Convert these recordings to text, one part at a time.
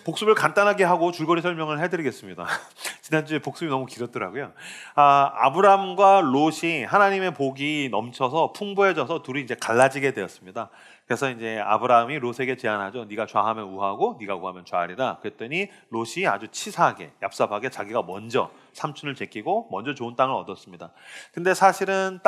복습을 간단하게 하고 줄거리 설명을 해드리겠습니다. 지난주에 복습이 너무 길었더라고요. 아브람과 롯이 하나님의 복이 넘쳐서 풍부해져서 둘이 이제 갈라지게 되었습니다. 그래서 이제 아브라함이 롯에게 제안하죠. 네가 좌하면 우하고 네가 우하면 좌하리라. 그랬더니 롯이 아주 치사하게 얍삽하게 자기가 먼저 삼촌을 제끼고 먼저 좋은 땅을 얻었습니다. 근데 사실은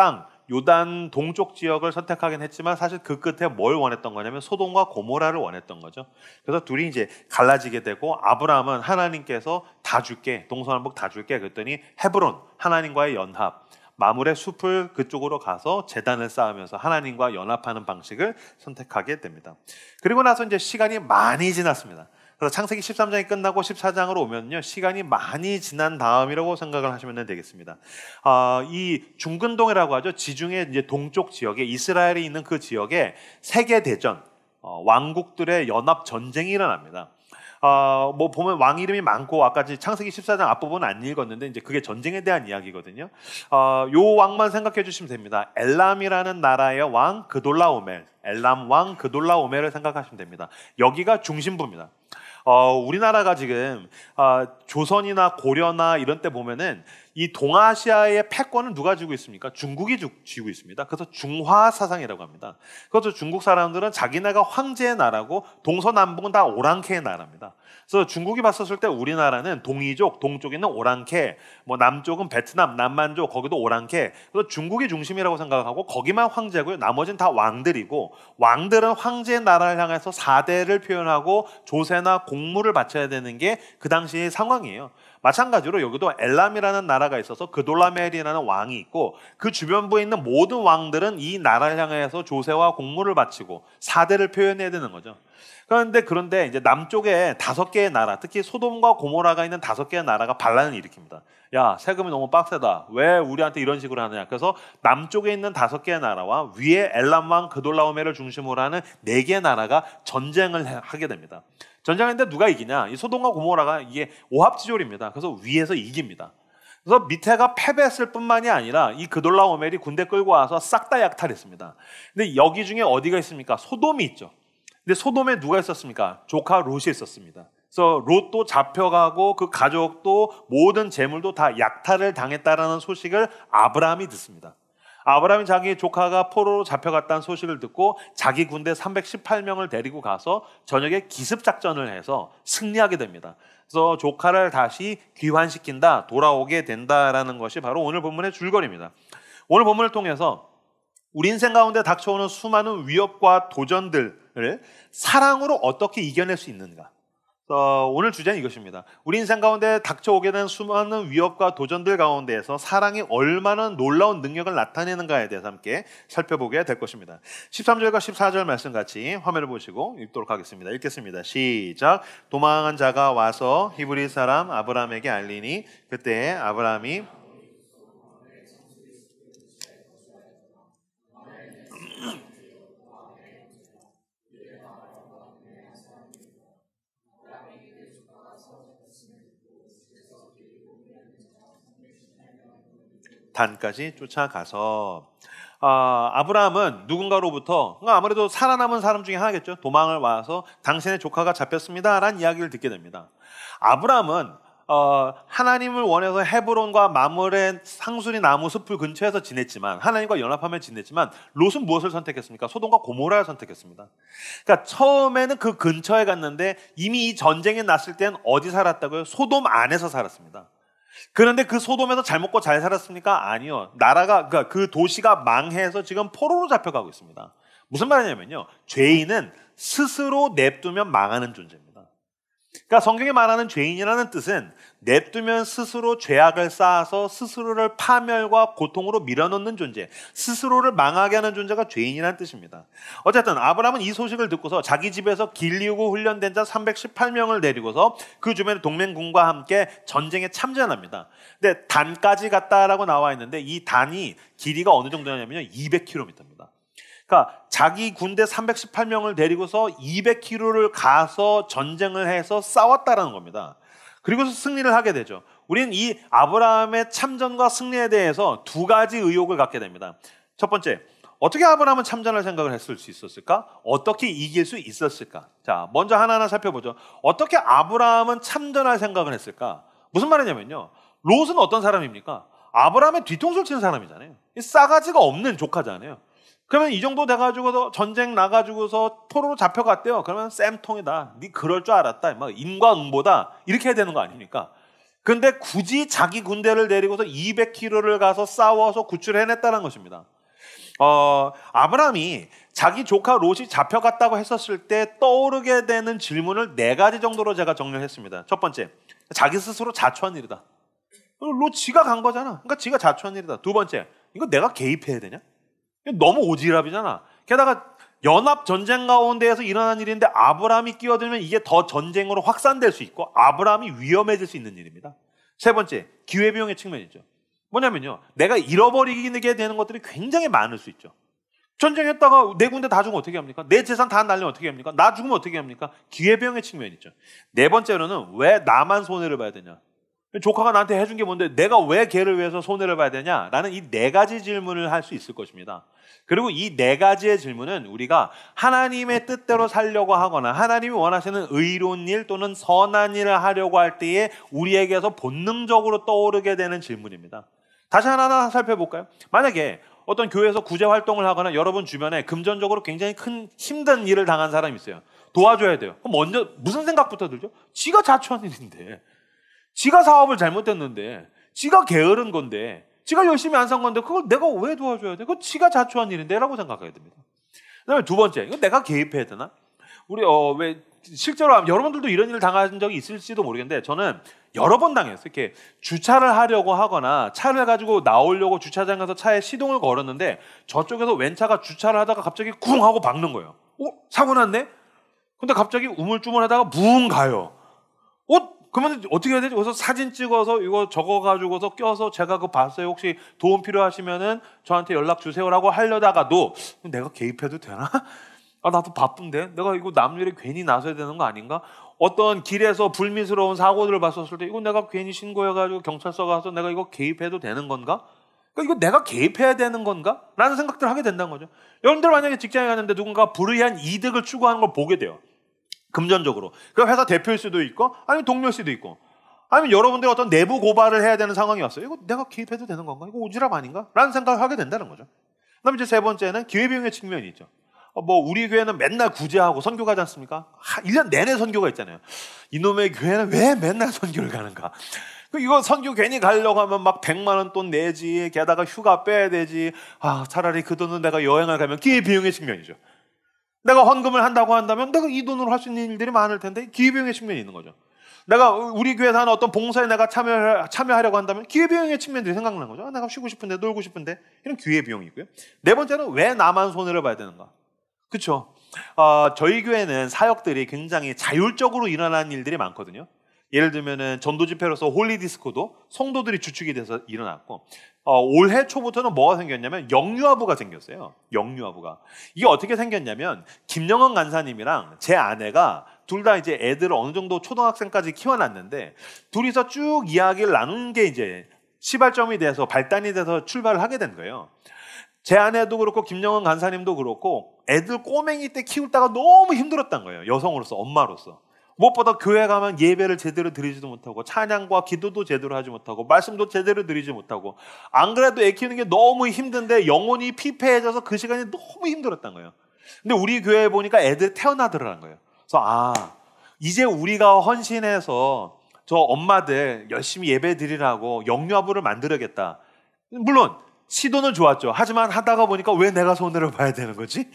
요단 동쪽 지역을 선택하긴 했지만 사실 그 끝에 뭘 원했던 거냐면 소돔과 고모라를 원했던 거죠. 그래서 둘이 이제 갈라지게 되고 아브라함은 하나님께서 다 줄게, 동서남북 다 줄게 그랬더니 헤브론, 하나님과의 연합, 마물의 숲을 그쪽으로 가서 제단을 쌓으면서 하나님과 연합하는 방식을 선택하게 됩니다. 그리고 나서 이제 시간이 많이 지났습니다. 그래서 창세기 13장이 끝나고 14장으로 오면요, 시간이 많이 지난 다음이라고 생각을 하시면 되겠습니다. 이 중근동이라고 하죠. 지중해 이제 동쪽 지역에 이스라엘이 있는 그 지역에 세계 대전, 왕국들의 연합 전쟁이 일어납니다. 뭐 보면 왕 이름이 많고 아까 창세기 14장 앞부분 안 읽었는데 이제 그게 전쟁에 대한 이야기거든요. 요 왕만 생각해 주시면 됩니다. 엘람이라는 나라의 왕 그돌라오멜, 엘람 왕 그돌라오멜을 생각하시면 됩니다. 여기가 중심부입니다. 우리나라가 지금 조선이나 고려나 이런 때 보면은 이 동아시아의 패권을 누가 쥐고 있습니까? 중국이 쥐고 있습니다. 그래서 중화 사상이라고 합니다. 그래서 중국 사람들은 자기네가 황제의 나라고 동서남북은 다 오랑캐의 나라입니다. 그래서 중국이 봤었을 때 우리나라는 동이족, 동쪽에는 오랑캐, 뭐 남쪽은 베트남, 남만족, 거기도 오랑캐. 그래서 중국이 중심이라고 생각하고 거기만 황제고요. 나머지는 다 왕들이고 왕들은 황제의 나라를 향해서 사대를 표현하고 조세나 공물을 바쳐야 되는 게 그 당시의 상황이에요. 마찬가지로 여기도 엘람이라는 나라가 있어서 그돌라멜이라는 왕이 있고 그 주변부에 있는 모든 왕들은 이 나라를 향해서 조세와 공물을 바치고 사대를 표현해야 되는 거죠. 그런데 이제 남쪽에 5개의 나라, 특히 소돔과 고모라가 있는 5개의 나라가 반란을 일으킵니다. 야, 세금이 너무 빡세다. 왜 우리한테 이런 식으로 하느냐. 그래서 남쪽에 있는 5개의 나라와 위에 엘람 왕 그돌라오멜을 중심으로 하는 4개의 나라가 전쟁을 하게 됩니다. 전쟁했는데 누가 이기냐? 이 소돔과 고모라가 이게 오합지졸입니다. 그래서 위에서 이깁니다. 그래서 밑에가 패배했을 뿐만이 아니라 이 그돌라오멜이 군대 끌고 와서 싹 다 약탈했습니다. 근데 여기 중에 어디가 있습니까? 소돔이 있죠. 근데 소돔에 누가 있었습니까? 조카 롯이 있었습니다. 그래서 롯도 잡혀가고 그 가족도 모든 재물도 다 약탈을 당했다라는 소식을 아브라함이 듣습니다. 아브라함이 자기 조카가 포로로 잡혀갔다는 소식을 듣고 자기 군대 318명을 데리고 가서 저녁에 기습작전을 해서 승리하게 됩니다. 그래서 조카를 다시 귀환시킨다, 돌아오게 된다라는 것이 바로 오늘 본문의 줄거리입니다. 오늘 본문을 통해서 우리 인생 가운데 닥쳐오는 수많은 위협과 도전들을 사랑으로 어떻게 이겨낼 수 있는가? 오늘 주제는 이것입니다. 우리 인생 가운데 닥쳐오게 된 수많은 위협과 도전들 가운데에서 사랑이 얼마나 놀라운 능력을 나타내는가에 대해서 함께 살펴보게 될 것입니다. 13절과 14절 말씀 같이 화면을 보시고 읽도록 하겠습니다. 읽겠습니다. 시작. 도망한 자가 와서 히브리 사람 아브라함에게 알리니 그때 아브라함이 단까지 쫓아가서 아브라함은 누군가로부터 아무래도 살아남은 사람 중에 하나겠죠. 도망을 와서 당신의 조카가 잡혔습니다 라는 이야기를 듣게 됩니다. 아브라함은 하나님을 원해서 헤브론과 마물의 상수리 나무 숲을 근처에서 지냈지만 하나님과 연합하며 지냈지만 롯은 무엇을 선택했습니까? 소돔과 고모라를 선택했습니다. 그러니까 처음에는 그 근처에 갔는데 이미 이 전쟁이 났을 땐 어디 살았다고요? 소돔 안에서 살았습니다. 그런데 그 소돔에서 잘 먹고 잘 살았습니까? 아니요. 그러니까 그 도시가 망해서 지금 포로로 잡혀가고 있습니다. 무슨 말이냐면요, 죄인은 스스로 냅두면 망하는 존재입니다. 그러니까 성경이 말하는 죄인이라는 뜻은 냅두면 스스로 죄악을 쌓아서 스스로를 파멸과 고통으로 밀어넣는 존재, 스스로를 망하게 하는 존재가 죄인이라는 뜻입니다. 어쨌든 아브라함은 이 소식을 듣고서 자기 집에서 길리우고 훈련된 자 318명을 데리고서 그 주변의 동맹군과 함께 전쟁에 참전합니다. 근데 단까지 갔다라고 나와 있는데 이 단이 길이가 어느 정도냐면요, 200km입니다. 그러니까 자기 군대 318명을 데리고서 200km를 가서 전쟁을 해서 싸웠다라는 겁니다. 그리고서 승리를 하게 되죠. 우리는 이 아브라함의 참전과 승리에 대해서 두 가지 의혹을 갖게 됩니다. 첫 번째, 어떻게 아브라함은 참전할 생각을 했을 수 있었을까? 어떻게 이길 수 있었을까? 자, 먼저 하나하나 살펴보죠. 어떻게 아브라함은 참전할 생각을 했을까? 무슨 말이냐면요. 롯은 어떤 사람입니까? 아브라함의 뒤통수를 치는 사람이잖아요. 싸가지가 없는 조카잖아요. 그러면 이 정도 돼가지고서 전쟁 나가지고서 포로로 잡혀갔대요. 그러면 쌤통이다. 네 그럴 줄 알았다. 막 인과응보다. 이렇게 해야 되는 거 아닙니까? 근데 굳이 자기 군대를 데리고서 200km를 가서 싸워서 구출해냈다는 것입니다. 아브라함이 자기 조카 롯이 잡혀갔다고 했었을 때 떠오르게 되는 질문을 4가지 정도로 제가 정리했습니다. 첫 번째, 자기 스스로 자초한 일이다. 롯 지가 간 거잖아. 그러니까 지가 자초한 일이다. 두 번째, 이거 내가 개입해야 되냐? 너무 오지랖이잖아. 게다가 연합 전쟁 가운데에서 일어난 일인데 아브라함이 끼어들면 이게 더 전쟁으로 확산될 수 있고 아브라함이 위험해질 수 있는 일입니다. 세 번째, 기회비용의 측면이죠. 뭐냐면요, 내가 잃어버리게 되는 것들이 굉장히 많을 수 있죠. 전쟁했다가 내 군대 다 죽으면 어떻게 합니까? 내 재산 다 날리면 어떻게 합니까? 나 죽으면 어떻게 합니까? 기회비용의 측면이 있죠. 네 번째로는 왜 나만 손해를 봐야 되냐? 조카가 나한테 해준 게 뭔데 내가 왜 걔를 위해서 손해를 봐야 되냐라는 이 4가지 질문을 할 수 있을 것입니다. 그리고 이 4가지의 질문은 우리가 하나님의 뜻대로 살려고 하거나 하나님이 원하시는 의로운 일 또는 선한 일을 하려고 할 때에 우리에게서 본능적으로 떠오르게 되는 질문입니다. 다시 하나하나 살펴볼까요? 만약에 어떤 교회에서 구제 활동을 하거나 여러분 주변에 금전적으로 굉장히 큰 힘든 일을 당한 사람이 있어요. 도와줘야 돼요. 그럼 먼저 무슨 생각부터 들죠? 지가 자초한 일인데, 지가 사업을 잘못했는데, 지가 게으른 건데, 지가 열심히 안 산 건데 그걸 내가 왜 도와줘야 돼? 그거 지가 자초한 일인데 라고 생각해야 됩니다. 그다음에 두 번째, 이거 내가 개입해야 되나? 우리 왜 실제로 여러분들도 이런 일을 당한 적이 있을지도 모르겠는데 저는 여러 번 당했어요. 이렇게 주차를 하려고 하거나 차를 가지고 나오려고 주차장 가서 차에 시동을 걸었는데 저쪽에서 웬 차가 주차를 하다가 갑자기 쿵 하고 박는 거예요. 사고 났네? 근데 갑자기 우물쭈물하다가 붕 가요. 그러면 어떻게 해야 되지? 그래서 사진 찍어서 이거 적어가지고서 껴서 제가 그거 봤어요. 혹시 도움 필요하시면은 저한테 연락 주세요라고 하려다가도 내가 개입해도 되나? 나도 바쁜데 내가 이거 남일에 괜히 나서야 되는 거 아닌가? 어떤 길에서 불미스러운 사고들을 봤었을 때 이거 내가 괜히 신고해가지고 경찰서 가서 내가 이거 개입해도 되는 건가? 그러니까 이거 내가 개입해야 되는 건가? 라는 생각들을 하게 된다는 거죠. 여러분들 만약에 직장에 갔는데 누군가 불의한 이득을 추구하는 걸 보게 돼요. 금전적으로. 그 회사 대표일 수도 있고 아니면 동료일 수도 있고 아니면 여러분들이 어떤 내부 고발을 해야 되는 상황이 왔어요. 이거 내가 개입해도 되는 건가? 이거 오지랖 아닌가? 라는 생각을 하게 된다는 거죠. 그다음에 이제 세 번째는 기회비용의 측면이 있죠. 우리 교회는 맨날 구제하고 선교 가지 않습니까? 1년 내내 선교가 있잖아요. 이놈의 교회는 왜 맨날 선교를 가는가? 이거 선교 괜히 가려고 하면 막 100만 원 돈 내지, 게다가 휴가 빼야 되지. 차라리 그 돈은 내가 여행을 가면 기회비용의 측면이죠. 내가 헌금을 한다고 한다면 내가 이 돈으로 할 수 있는 일들이 많을 텐데 기회비용의 측면이 있는 거죠. 내가 우리 교회에서 하는 어떤 봉사에 내가 참여하려고 한다면 기회비용의 측면들이 생각나는 거죠. 내가 쉬고 싶은데 놀고 싶은데 이런 기회비용이 있고요. 네 번째는 왜 나만 손해를 봐야 되는가? 그렇죠. 저희 교회는 사역들이 굉장히 자율적으로 일어나는 일들이 많거든요. 예를 들면은 전도 집회로서 홀리 디스코도 성도들이 주축이 돼서 일어났고 올해 초부터는 뭐가 생겼냐면 영유아부가 생겼어요. 영유아부가. 이게 어떻게 생겼냐면 김영은 간사님이랑 제 아내가 둘 다 이제 애들을 어느 정도 초등학생까지 키워놨는데 둘이서 쭉 이야기를 나눈 게 이제 시발점이 돼서 발단이 돼서 출발을 하게 된 거예요. 제 아내도 그렇고 김영은 간사님도 그렇고 애들 꼬맹이 때 키우다가 너무 힘들었단 거예요. 여성으로서, 엄마로서. 무엇보다 교회 가면 예배를 제대로 드리지도 못하고 찬양과 기도도 제대로 하지 못하고 말씀도 제대로 드리지 못하고 안 그래도 애 키우는 게 너무 힘든데 영혼이 피폐해져서 그 시간이 너무 힘들었단 거예요. 근데 우리 교회에 보니까 애들 태어나더라는 거예요. 그래서 이제 우리가 헌신해서 저 엄마들 열심히 예배 드리라고 영유아부를 만들어야겠다. 물론 시도는 좋았죠. 하지만 하다가 보니까 왜 내가 손해를 봐야 되는 거지?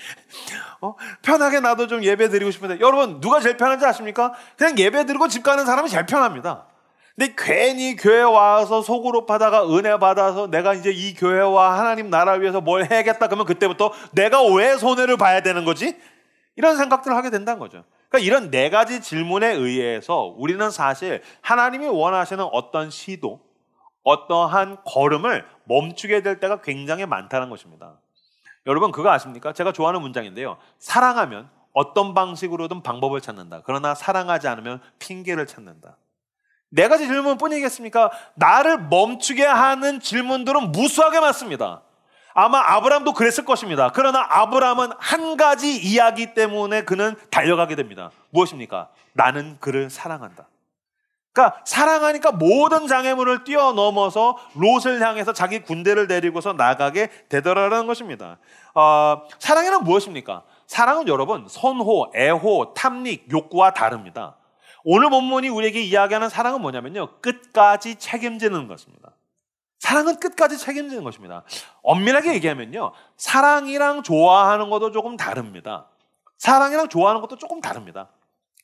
편하게 나도 좀 예배 드리고 싶은데 여러분 누가 제일 편한지 아십니까? 그냥 예배 드리고 집 가는 사람이 제일 편합니다. 근데 괜히 교회 와서 속으로 받아가 은혜 받아서 내가 이제 이 교회와 하나님 나라 위해서 뭘 해야겠다 그러면 그때부터 내가 왜 손해를 봐야 되는 거지? 이런 생각들을 하게 된다는 거죠. 그러니까 이런 4가지 질문에 의해서 우리는 사실 하나님이 원하시는 어떤 시도 어떠한 걸음을 멈추게 될 때가 굉장히 많다는 것입니다. 여러분 그거 아십니까? 제가 좋아하는 문장인데요. 사랑하면 어떤 방식으로든 방법을 찾는다. 그러나 사랑하지 않으면 핑계를 찾는다. 4가지 질문뿐이겠습니까? 나를 멈추게 하는 질문들은 무수하게 많습니다. 아마 아브람도 그랬을 것입니다. 그러나 아브람은 한 가지 이야기 때문에 그는 달려가게 됩니다. 무엇입니까? 나는 그를 사랑한다. 그러니까 사랑하니까 모든 장애물을 뛰어넘어서 롯을 향해서 자기 군대를 데리고서 나가게 되더라라는 것입니다. 사랑이란 무엇입니까? 사랑은 여러분 선호, 애호, 탐닉, 욕구와 다릅니다. 오늘 본문이 우리에게 이야기하는 사랑은 뭐냐면요, 끝까지 책임지는 것입니다. 사랑은 끝까지 책임지는 것입니다. 엄밀하게 얘기하면요, 사랑이랑 좋아하는 것도 조금 다릅니다. 사랑이랑 좋아하는 것도 조금 다릅니다.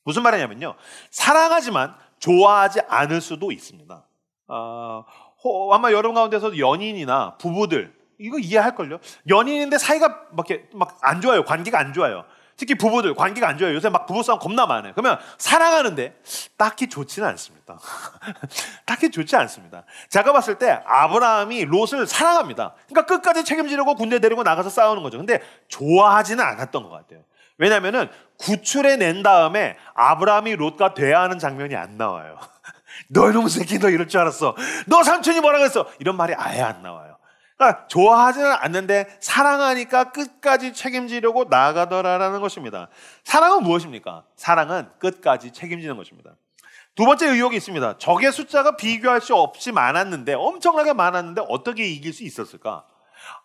무슨 말이냐면요, 사랑하지만 좋아하지 않을 수도 있습니다. 아마 여러분 가운데서 연인이나 부부들 이거 이해할걸요? 연인인데 사이가 막 안 좋아요. 관계가 안 좋아요. 특히 부부들 관계가 안 좋아요. 요새 막 부부싸움 겁나 많아요. 그러면 사랑하는데 딱히 좋지는 않습니다. 딱히 좋지 않습니다. 제가 봤을 때 아브라함이 롯을 사랑합니다. 그러니까 끝까지 책임지려고 군대 데리고 나가서 싸우는 거죠. 근데 좋아하지는 않았던 것 같아요. 왜냐하면은 구출해 낸 다음에 아브라함이 롯과 대화하는 장면이 안 나와요. 너 이놈 새끼, 너 이럴 줄 알았어. 너 삼촌이 뭐라 그랬어. 이런 말이 아예 안 나와요. 그러니까 좋아하지는 않는데 사랑하니까 끝까지 책임지려고 나가더라라는 것입니다. 사랑은 무엇입니까? 사랑은 끝까지 책임지는 것입니다. 두 번째 의혹이 있습니다. 적의 숫자가 비교할 수 없이 많았는데, 엄청나게 많았는데 어떻게 이길 수 있었을까?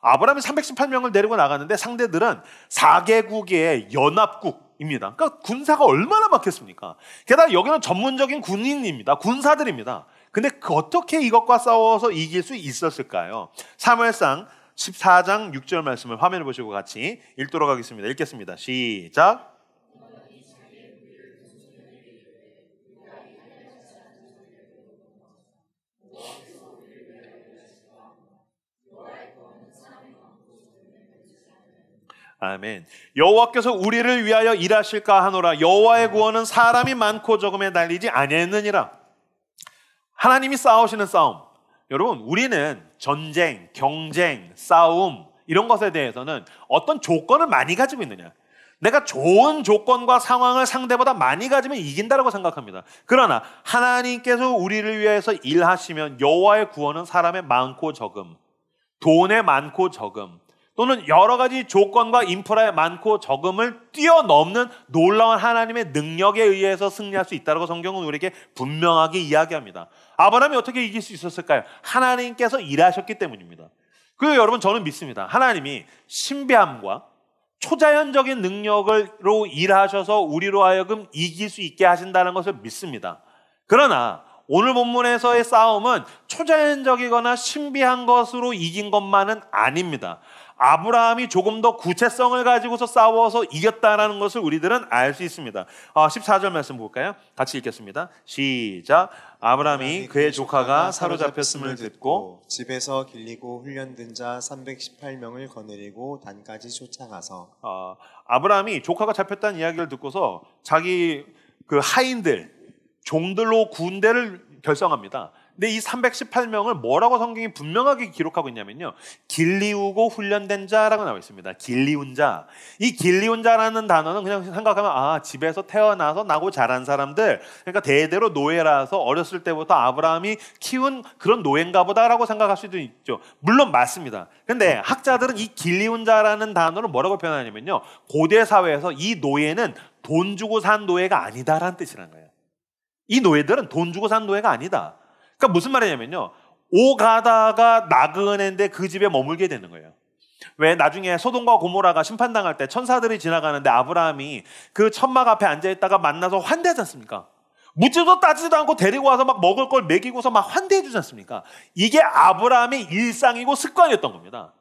아브라함이 318명을 데리고 나갔는데 상대들은 4개국의 연합국입니다. 그러니까 군사가 얼마나 많겠습니까? 게다가 여기는 전문적인 군인입니다. 군사들입니다. 근데 어떻게 이것과 싸워서 이길 수 있었을까요? 사무엘상 14장 6절 말씀을 화면을 보시고 같이 읽도록 하겠습니다. 읽겠습니다. 시작. 아멘. 여호와께서 우리를 위하여 일하실까 하노라. 여호와의 구원은 사람이 많고 적음에 달리지 아니했느니라. 하나님이 싸우시는 싸움. 여러분, 우리는 전쟁, 경쟁, 싸움 이런 것에 대해서는 어떤 조건을 많이 가지고 있느냐, 내가 좋은 조건과 상황을 상대보다 많이 가지면 이긴다라고 생각합니다. 그러나 하나님께서 우리를 위해서 일하시면 여호와의 구원은 사람의 많고 적음, 돈의 많고 적음, 또는 여러 가지 조건과 인프라의 많고 적음을 뛰어넘는 놀라운 하나님의 능력에 의해서 승리할 수 있다고 성경은 우리에게 분명하게 이야기합니다. 아브라함이 어떻게 이길 수 있었을까요? 하나님께서 일하셨기 때문입니다. 그리고 여러분, 저는 믿습니다. 하나님이 신비함과 초자연적인 능력으로 일하셔서 우리로 하여금 이길 수 있게 하신다는 것을 믿습니다. 그러나 오늘 본문에서의 싸움은 초자연적이거나 신비한 것으로 이긴 것만은 아닙니다. 아브라함이 조금 더 구체성을 가지고서 싸워서 이겼다는 것을 우리들은 알 수 있습니다. 14절 말씀 볼까요? 같이 읽겠습니다. 시작. 아브라함이 그의 조카가 사로잡혔음을 듣고 집에서 길리고 훈련된 자 318명을 거느리고 단까지 쫓아가서, 아브라함이 조카가 잡혔다는 이야기를 듣고서 자기 그 하인들, 종들로 군대를 결성합니다. 근데 이 318명을 뭐라고 성경이 분명하게 기록하고 있냐면요, 길리우고 훈련된 자라고 나와 있습니다. 길리운 자. 이 길리운 자라는 단어는 그냥 생각하면 집에서 태어나서 나고 자란 사람들, 그러니까 대대로 노예라서 어렸을 때부터 아브라함이 키운 그런 노예인가 보다라고 생각할 수도 있죠. 물론 맞습니다. 근데 학자들은 이 길리운 자라는 단어를 뭐라고 표현하냐면요, 고대 사회에서 이 노예는 돈 주고 산 노예가 아니다라는 뜻이라는 거예요. 이 노예들은 돈 주고 산 노예가 아니다. 그러니까 무슨 말이냐면요, 오가다가 나그네인데 그 집에 머물게 되는 거예요. 왜 나중에 소돔과 고모라가 심판당할 때 천사들이 지나가는데 아브라함이 그 천막 앞에 앉아있다가 만나서 환대하지 않습니까? 묻지도 따지도 않고 데리고 와서 막 먹을 걸 먹이고서 막 환대해 주지 않습니까? 이게 아브라함의 일상이고 습관이었던 겁니다.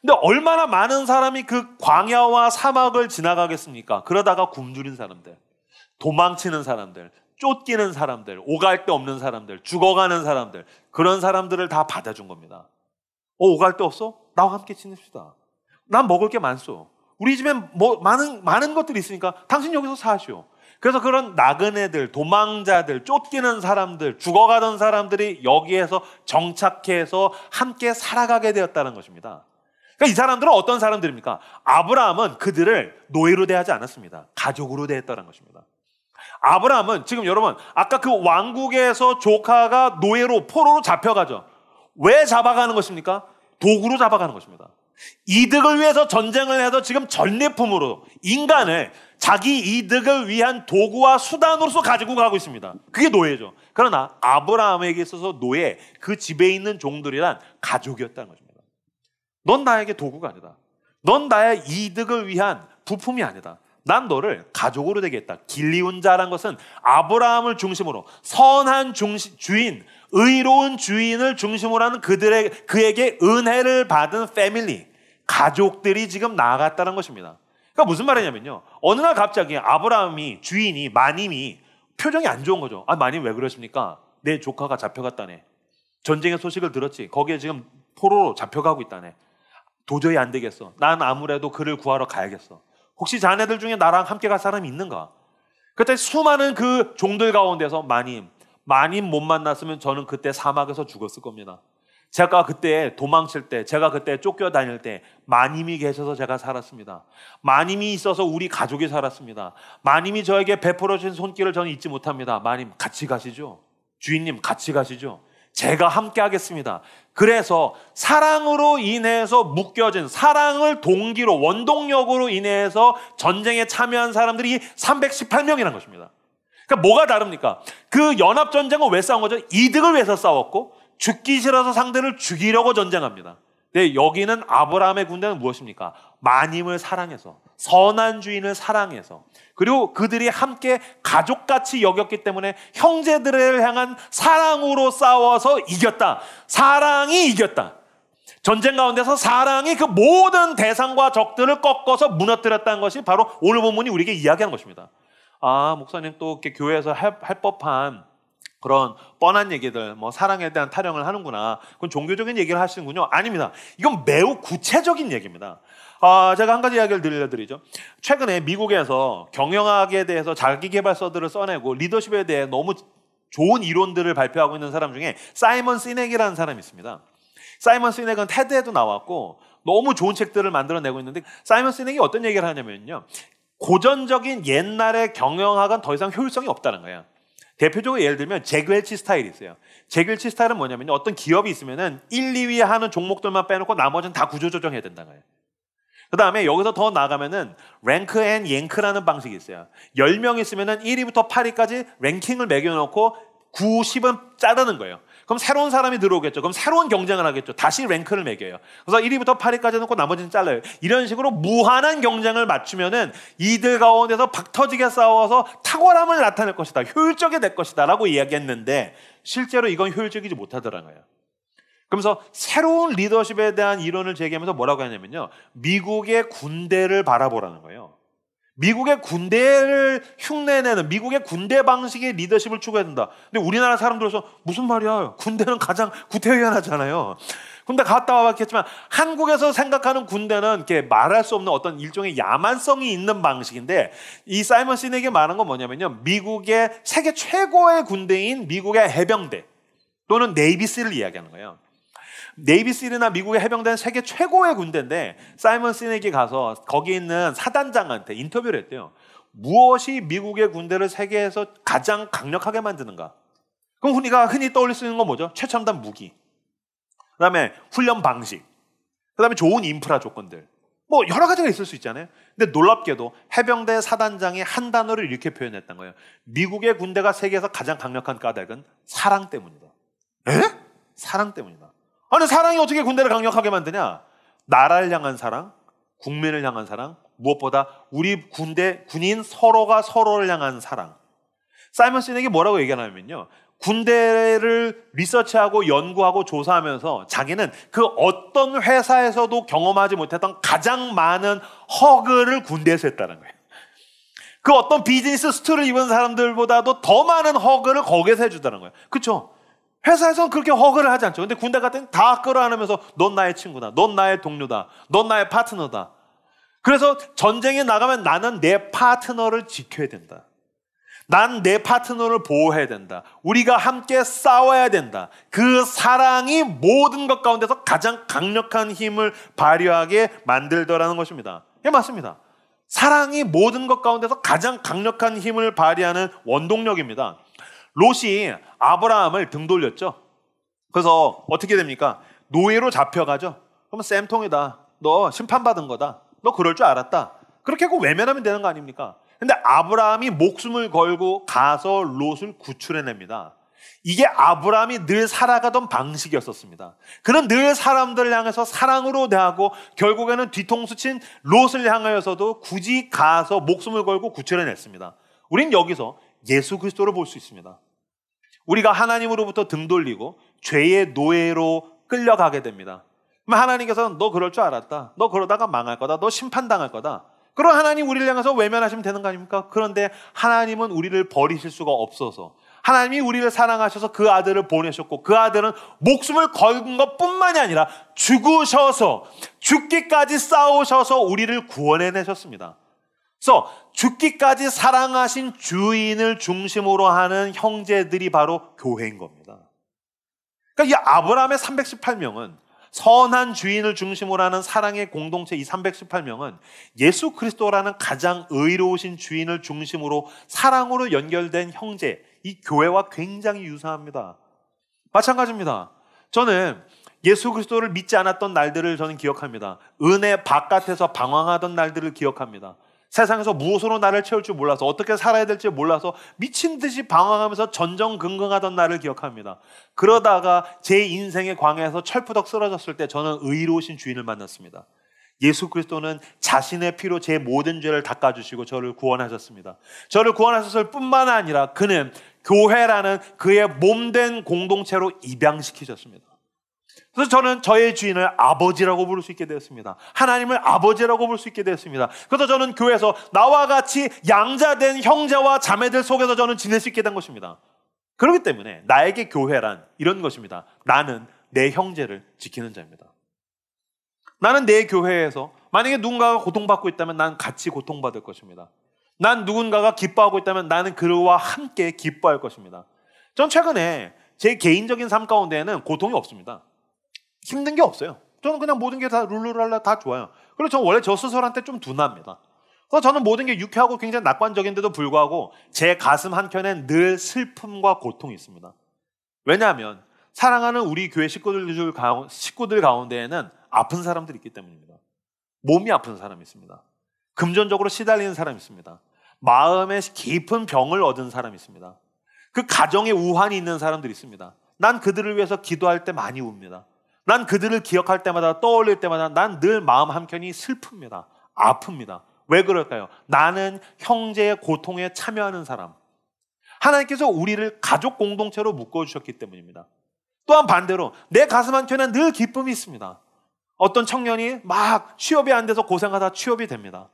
근데 얼마나 많은 사람이 그 광야와 사막을 지나가겠습니까? 그러다가 굶주린 사람들, 도망치는 사람들, 쫓기는 사람들, 오갈 데 없는 사람들, 죽어가는 사람들, 그런 사람들을 다 받아준 겁니다. 오갈 데 없어? 나와 함께 지냅시다. 난 먹을 게 많소. 우리 집에 뭐 많은 것들이 있으니까 당신 여기서 사시오. 그래서 그런 나그네들, 도망자들, 쫓기는 사람들, 죽어가던 사람들이 여기에서 정착해서 함께 살아가게 되었다는 것입니다. 그러니까 이 사람들은 어떤 사람들입니까? 아브라함은 그들을 노예로 대하지 않았습니다. 가족으로 대했다는 것입니다. 아브라함은 지금 여러분, 아까 그 왕국에서 조카가 노예로 포로로 잡혀가죠. 왜 잡아가는 것입니까? 도구로 잡아가는 것입니다. 이득을 위해서 전쟁을 해서 지금 전리품으로 인간을 자기 이득을 위한 도구와 수단으로서 가지고 가고 있습니다. 그게 노예죠. 그러나 아브라함에게 있어서 노예, 그 집에 있는 종들이란 가족이었다는 것입니다. 넌 나에게 도구가 아니다. 넌 나의 이득을 위한 부품이 아니다. 난 너를 가족으로 되겠다. 길리운 자란 것은 아브라함을 중심으로 선한 주인, 의로운 주인을 중심으로 하는 그에게 은혜를 받은 패밀리, 가족들이 지금 나아갔다는 것입니다. 그러니까 무슨 말이냐면요. 어느 날 갑자기 아브라함이, 주인이, 마님이 표정이 안 좋은 거죠. 아, 마님 왜 그러십니까? 내 조카가 잡혀갔다네. 전쟁의 소식을 들었지. 거기에 지금 포로로 잡혀가고 있다네. 도저히 안 되겠어. 난 아무래도 그를 구하러 가야겠어. 혹시 자네들 중에 나랑 함께 갈 사람이 있는가? 그때 수많은 그 종들 가운데서 마님 못 만났으면 저는 그때 사막에서 죽었을 겁니다. 제가 그때 도망칠 때, 제가 그때 쫓겨다닐 때 마님이 계셔서 제가 살았습니다. 마님이 있어서 우리 가족이 살았습니다. 마님이 저에게 베풀어 주신 손길을 저는 잊지 못합니다. 마님 같이 가시죠. 주인님 같이 가시죠. 제가 함께 하겠습니다. 그래서 사랑으로 인해서 묶여진, 사랑을 동기로, 원동력으로 인해서 전쟁에 참여한 사람들이 318명이라는 것입니다. 그러니까 뭐가 다릅니까? 그 연합전쟁은 왜 싸운 거죠? 이득을 위해서 싸웠고 죽기 싫어서 상대를 죽이려고 전쟁합니다. 네, 여기는 아브라함의 군대는 무엇입니까? 마님을 사랑해서, 선한 주인을 사랑해서, 그리고 그들이 함께 가족같이 여겼기 때문에 형제들을 향한 사랑으로 싸워서 이겼다. 사랑이 이겼다. 전쟁 가운데서 사랑이 그 모든 대상과 적들을 꺾어서 무너뜨렸다는 것이 바로 오늘 본문이 우리에게 이야기하는 것입니다. 아, 목사님 또 이렇게 교회에서 할 법한 그런 뻔한 얘기들, 뭐 사랑에 대한 타령을 하는구나. 그건 종교적인 얘기를 하시는군요. 아닙니다. 이건 매우 구체적인 얘기입니다. 제가 한 가지 이야기를 들려드리죠. 최근에 미국에서 경영학에 대해서 자기계발서들을 써내고 리더십에 대해 너무 좋은 이론들을 발표하고 있는 사람 중에 사이먼 시넥이라는 사람이 있습니다. 사이먼 시넥은 테드에도 나왔고 너무 좋은 책들을 만들어내고 있는데, 사이먼 시넥이 어떤 얘기를 하냐면요, 고전적인 옛날의 경영학은 더 이상 효율성이 없다는 거예요. 대표적으로 예를 들면 잭웰치 스타일이 있어요. 잭웰치 스타일은 뭐냐면요, 어떤 기업이 있으면은 1, 2위 하는 종목들만 빼놓고 나머지는 다 구조조정해야 된다는 거예요. 그 다음에 여기서 더 나아가면은 랭크 앤 랭크라는 방식이 있어요. 10명 있으면은 1위부터 8위까지 랭킹을 매겨놓고 9, 10은 자르는 거예요. 그럼 새로운 사람이 들어오겠죠. 그럼 새로운 경쟁을 하겠죠. 다시 랭크를 매겨요. 그래서 1위부터 8위까지 놓고 나머지는 잘라요. 이런 식으로 무한한 경쟁을 맞추면은 이들 가운데서 박터지게 싸워서 탁월함을 나타낼 것이다. 효율적이 될 것이다. 라고 이야기했는데 실제로 이건 효율적이지 못하더라는 거예요. 그러면서 새로운 리더십에 대한 이론을 제기하면서 뭐라고 하냐면요, 미국의 군대를 바라보라는 거예요. 미국의 군대를 흉내내는, 미국의 군대 방식의 리더십을 추구해야 된다. 근데 우리나라 사람들로서 무슨 말이야? 군대는 가장 구태의연하잖아요. 군대 갔다 와봤겠지만 한국에서 생각하는 군대는 이렇게 말할 수 없는 어떤 일종의 야만성이 있는 방식인데, 이 사이먼 시넥이 말한 건 뭐냐면요, 미국의 세계 최고의 군대인 미국의 해병대 또는 네이비실을 이야기하는 거예요. 네이비실이나 미국의 해병대는 세계 최고의 군대인데, 사이먼 시넥이 가서 거기 있는 사단장한테 인터뷰를 했대요. 무엇이 미국의 군대를 세계에서 가장 강력하게 만드는가? 그럼 우리가 흔히 떠올릴 수 있는 건 뭐죠? 최첨단 무기, 그 다음에 훈련 방식, 그 다음에 좋은 인프라 조건들, 뭐 여러 가지가 있을 수 있잖아요. 근데 놀랍게도 해병대 사단장이 한 단어를 이렇게 표현했던 거예요. 미국의 군대가 세계에서 가장 강력한 까닭은 사랑 때문이다. 에? 사랑 때문이다. 아니, 사랑이 어떻게 군대를 강력하게 만드냐? 나라를 향한 사랑, 국민을 향한 사랑, 무엇보다 우리 군인 서로가 서로를 향한 사랑. 사이먼 시넥이 뭐라고 얘기하냐면요, 군대를 리서치하고 연구하고 조사하면서 자기는 그 어떤 회사에서도 경험하지 못했던 가장 많은 허그를 군대에서 했다는 거예요. 그 어떤 비즈니스 수트를 입은 사람들보다도 더 많은 허그를 거기에서 해주다는 거예요. 그렇죠? 회사에서는 그렇게 허그를 하지 않죠. 근데 군대 같은 다 끌어안으면서 넌 나의 친구다, 넌 나의 동료다, 넌 나의 파트너다. 그래서 전쟁에 나가면 나는 내 파트너를 지켜야 된다. 난 내 파트너를 보호해야 된다. 우리가 함께 싸워야 된다. 그 사랑이 모든 것 가운데서 가장 강력한 힘을 발휘하게 만들더라는 것입니다. 예, 맞습니다. 사랑이 모든 것 가운데서 가장 강력한 힘을 발휘하는 원동력입니다. 롯이 아브라함을 등 돌렸죠. 그래서 어떻게 됩니까? 노예로 잡혀가죠. 그러면 쌤통이다. 너 심판받은 거다. 너 그럴 줄 알았다. 그렇게 하고 외면하면 되는 거 아닙니까? 근데 아브라함이 목숨을 걸고 가서 롯을 구출해냅니다. 이게 아브라함이 늘 살아가던 방식이었었습니다. 그는 늘 사람들을 향해서 사랑으로 대하고 결국에는 뒤통수 친 롯을 향하여서도 굳이 가서 목숨을 걸고 구출해냈습니다. 우린 여기서 예수 그리스도를 볼 수 있습니다. 우리가 하나님으로부터 등 돌리고 죄의 노예로 끌려가게 됩니다. 그럼 하나님께서는 너 그럴 줄 알았다. 너 그러다가 망할 거다. 너 심판당할 거다. 그럼 하나님 우리를 향해서 외면하시면 되는 거 아닙니까? 그런데 하나님은 우리를 버리실 수가 없어서 하나님이 우리를 사랑하셔서 그 아들을 보내셨고 그 아들은 목숨을 걸은 것뿐만이 아니라 죽으셔서 죽기까지 싸우셔서 우리를 구원해내셨습니다. 그래서 죽기까지 사랑하신 주인을 중심으로 하는 형제들이 바로 교회인 겁니다. 그러니까 이 아브라함의 318명은 선한 주인을 중심으로 하는 사랑의 공동체 이 318명은 예수 그리스도라는 가장 의로우신 주인을 중심으로 사랑으로 연결된 형제, 이 교회와 굉장히 유사합니다. 마찬가지입니다. 저는 예수 그리스도를 믿지 않았던 날들을 저는 기억합니다. 은혜 바깥에서 방황하던 날들을 기억합니다. 세상에서 무엇으로 나를 채울 줄 몰라서 어떻게 살아야 될지 몰라서 미친 듯이 방황하면서 전전긍긍하던 날을 기억합니다. 그러다가 제 인생의 광야에서 철푸덕 쓰러졌을 때 저는 의로우신 주인을 만났습니다. 예수 그리스도는 자신의 피로 제 모든 죄를 닦아주시고 저를 구원하셨습니다. 저를 구원하셨을 뿐만 아니라 그는 교회라는 그의 몸된 공동체로 입양시키셨습니다. 그래서 저는 저의 주인을 아버지라고 부를 수 있게 되었습니다. 하나님을 아버지라고 부를 수 있게 되었습니다. 그래서 저는 교회에서 나와 같이 양자된 형제와 자매들 속에서 저는 지낼 수 있게 된 것입니다. 그렇기 때문에 나에게 교회란 이런 것입니다. 나는 내 형제를 지키는 자입니다. 나는 내 교회에서 만약에 누군가가 고통받고 있다면 난 같이 고통받을 것입니다. 난 누군가가 기뻐하고 있다면 나는 그와 함께 기뻐할 것입니다. 전 최근에 제 개인적인 삶 가운데에는 고통이 없습니다. 힘든 게 없어요. 저는 그냥 모든 게 다 룰루랄라 다 좋아요. 그리고 저는 원래 저 스스로한테 좀 둔합니다. 그래서 저는 모든 게 유쾌하고 굉장히 낙관적인데도 불구하고 제 가슴 한켠엔 늘 슬픔과 고통이 있습니다. 왜냐하면 사랑하는 우리 교회 식구들 가운데에는 아픈 사람들이 있기 때문입니다. 몸이 아픈 사람이 있습니다. 금전적으로 시달리는 사람이 있습니다. 마음에 깊은 병을 얻은 사람이 있습니다. 그 가정에 우환이 있는 사람들이 있습니다. 난 그들을 위해서 기도할 때 많이 웁니다. 난 그들을 기억할 때마다 떠올릴 때마다 난 늘 마음 한켠이 슬픕니다. 아픕니다. 왜 그럴까요? 나는 형제의 고통에 참여하는 사람. 하나님께서 우리를 가족 공동체로 묶어주셨기 때문입니다. 또한 반대로 내 가슴 한켠에 늘 기쁨이 있습니다. 어떤 청년이 막 취업이 안 돼서 고생하다 취업이 됩니다.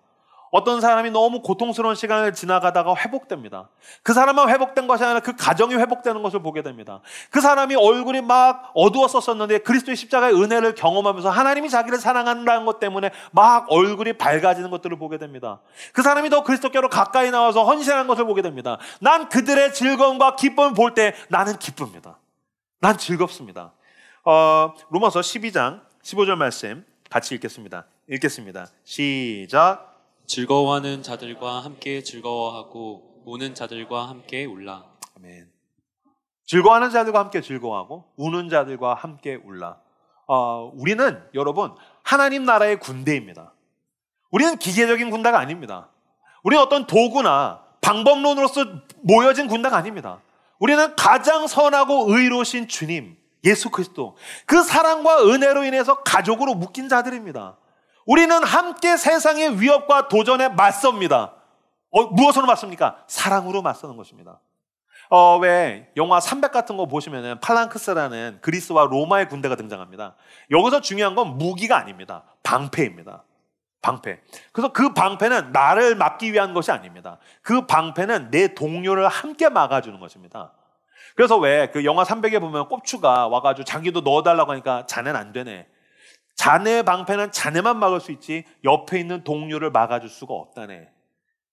어떤 사람이 너무 고통스러운 시간을 지나가다가 회복됩니다. 그 사람만 회복된 것이 아니라 그 가정이 회복되는 것을 보게 됩니다. 그 사람이 얼굴이 막 어두웠었는데 그리스도의 십자가의 은혜를 경험하면서 하나님이 자기를 사랑한다는 것 때문에 막 얼굴이 밝아지는 것들을 보게 됩니다. 그 사람이 더 그리스도께로 가까이 나와서 헌신하는 것을 보게 됩니다. 난 그들의 즐거움과 기쁨을 볼 때 나는 기쁩니다. 난 즐겁습니다. 로마서 12장 15절 말씀 같이 읽겠습니다. 시작. 즐거워하는 자들과 함께 즐거워하고 우는 자들과 함께 울라. 아멘. 즐거워하는 자들과 함께 즐거워하고 우는 자들과 함께 울라. 우리는 여러분 하나님 나라의 군대입니다. 우리는 기계적인 군대가 아닙니다. 우리는 어떤 도구나 방법론으로서 모여진 군대가 아닙니다. 우리는 가장 선하고 의로우신 주님 예수 그리스도 그 사랑과 은혜로 인해서 가족으로 묶인 자들입니다. 우리는 함께 세상의 위협과 도전에 맞섭니다. 무엇으로 맞습니까? 사랑으로 맞서는 것입니다. 왜 영화 300 같은 거 보시면은 팔랑크스라는 그리스와 로마의 군대가 등장합니다. 여기서 중요한 건 무기가 아닙니다. 방패입니다. 방패. 그래서 그 방패는 나를 막기 위한 것이 아닙니다. 그 방패는 내 동료를 함께 막아주는 것입니다. 그래서 왜 그 영화 300에 보면 꼽추가 와가지고 자기도 넣어달라고 하니까 자네는 안 되네. 자네의 방패는 자네만 막을 수 있지 옆에 있는 동료를 막아줄 수가 없다네.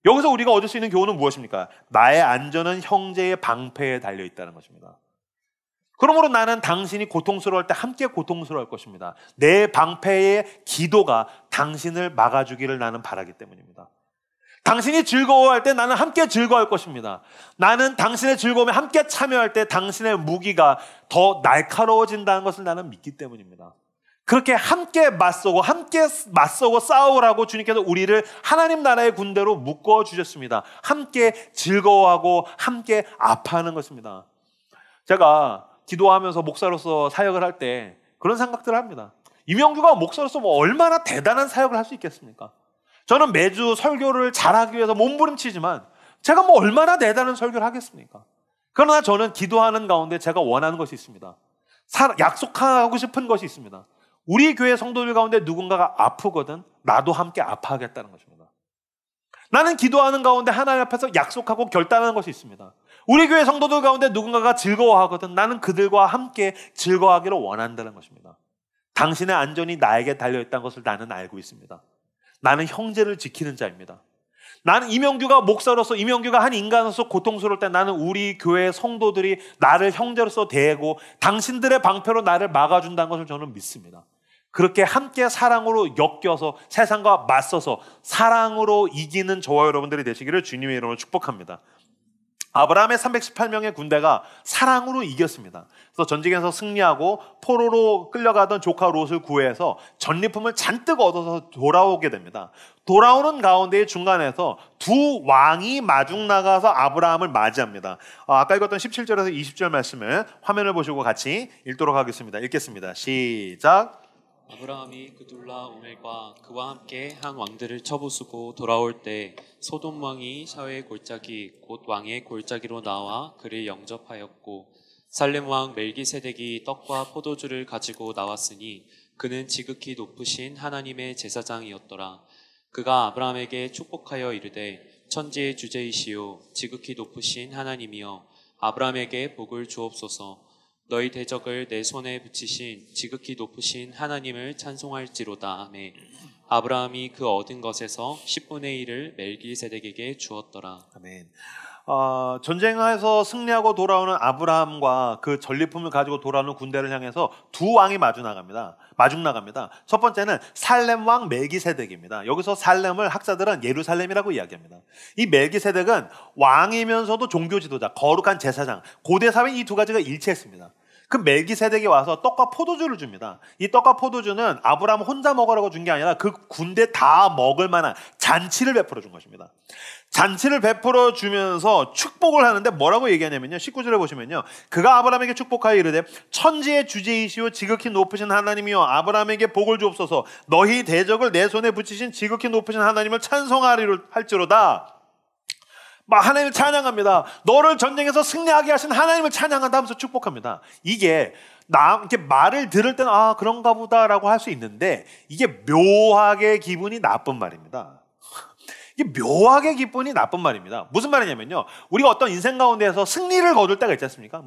여기서 우리가 얻을 수 있는 교훈은 무엇입니까? 나의 안전은 형제의 방패에 달려있다는 것입니다. 그러므로 나는 당신이 고통스러울 때 함께 고통스러울 것입니다. 내 방패의 기도가 당신을 막아주기를 나는 바라기 때문입니다. 당신이 즐거워할 때 나는 함께 즐거워할 것입니다. 나는 당신의 즐거움에 함께 참여할 때 당신의 무기가 더 날카로워진다는 것을 나는 믿기 때문입니다. 그렇게 함께 맞서고 싸우라고 주님께서 우리를 하나님 나라의 군대로 묶어 주셨습니다. 함께 즐거워하고 함께 아파하는 것입니다. 제가 기도하면서 목사로서 사역을 할 때 그런 생각들을 합니다. 이명규가 목사로서 뭐 얼마나 대단한 사역을 할 수 있겠습니까? 저는 매주 설교를 잘하기 위해서 몸부림치지만 제가 뭐 얼마나 대단한 설교를 하겠습니까? 그러나 저는 기도하는 가운데 제가 원하는 것이 있습니다. 약속하고 싶은 것이 있습니다. 우리 교회 성도들 가운데 누군가가 아프거든 나도 함께 아파하겠다는 것입니다. 나는 기도하는 가운데 하나님 앞에서 약속하고 결단하는 것이 있습니다. 우리 교회 성도들 가운데 누군가가 즐거워하거든 나는 그들과 함께 즐거워하기를 원한다는 것입니다. 당신의 안전이 나에게 달려있다는 것을 나는 알고 있습니다. 나는 형제를 지키는 자입니다. 나는 이명규가 목사로서 이명규가 한 인간으로서 고통스러울 때 나는 우리 교회 성도들이 나를 형제로서 대하고 당신들의 방패로 나를 막아준다는 것을 저는 믿습니다. 그렇게 함께 사랑으로 엮여서 세상과 맞서서 사랑으로 이기는 저와 여러분들이 되시기를 주님의 이름으로 축복합니다. 아브라함의 318명의 군대가 사랑으로 이겼습니다. 그래서 전쟁에서 승리하고 포로로 끌려가던 조카 롯을 구해서 전리품을 잔뜩 얻어서 돌아오게 됩니다. 돌아오는 가운데의 중간에서 두 왕이 마중 나가서 아브라함을 맞이합니다. 아까 읽었던 17절에서 20절 말씀을 화면을 보시고 같이 읽도록 하겠습니다. 읽겠습니다. 시작. 아브라함이 그둘라 오멜과 그와 함께 한 왕들을 쳐부수고 돌아올 때 소돔 왕이 샤웨의 골짜기 곧 왕의 골짜기로 나와 그를 영접하였고 살렘 왕 멜기세덱이 떡과 포도주를 가지고 나왔으니 그는 지극히 높으신 하나님의 제사장이었더라. 그가 아브라함에게 축복하여 이르되 천지의 주제이시오 지극히 높으신 하나님이여 아브라함에게 복을 주옵소서. 너희 대적을 내 손에 붙이신 지극히 높으신 하나님을 찬송할지로다. 아멘. 아브라함이 그 얻은 것에서 10분의 1을 멜기세덱에게 주었더라. 아멘. 전쟁에서 승리하고 돌아오는 아브라함과 그 전리품을 가지고 돌아오는 군대를 향해서 두 왕이 마중 나갑니다. 첫 번째는 살렘 왕 멜기세덱입니다. 여기서 살렘을 학자들은 예루살렘이라고 이야기합니다. 이 멜기세덱은 왕이면서도 종교 지도자, 거룩한 제사장, 고대 사회인 이 두 가지가 일치했습니다. 그 멜기세덱이 와서 떡과 포도주를 줍니다. 이 떡과 포도주는 아브라함 혼자 먹으라고 준 게 아니라 그 군대 다 먹을 만한 잔치를 베풀어 준 것입니다. 잔치를 베풀어 주면서 축복을 하는데 뭐라고 얘기하냐면요. 19절에 보시면요. 그가 아브라함에게 축복하여 이르되 천지의 주제이시오 지극히 높으신 하나님이여 아브라함에게 복을 주옵소서. 너희 대적을 내 손에 붙이신 지극히 높으신 하나님을 찬송할지로다. 하나님을 찬양합니다. 너를 전쟁에서 승리하게 하신 하나님을 찬양한다 하면서 축복합니다. 이게 이렇게 말을 들을 때는 그런가 보다라고 할 수 있는데 이게 묘하게 기분이 나쁜 말입니다. 이게 묘하게 기분이 나쁜 말입니다. 무슨 말이냐면요. 우리가 어떤 인생 가운데에서 승리를 거둘 때가 있지 않습니까?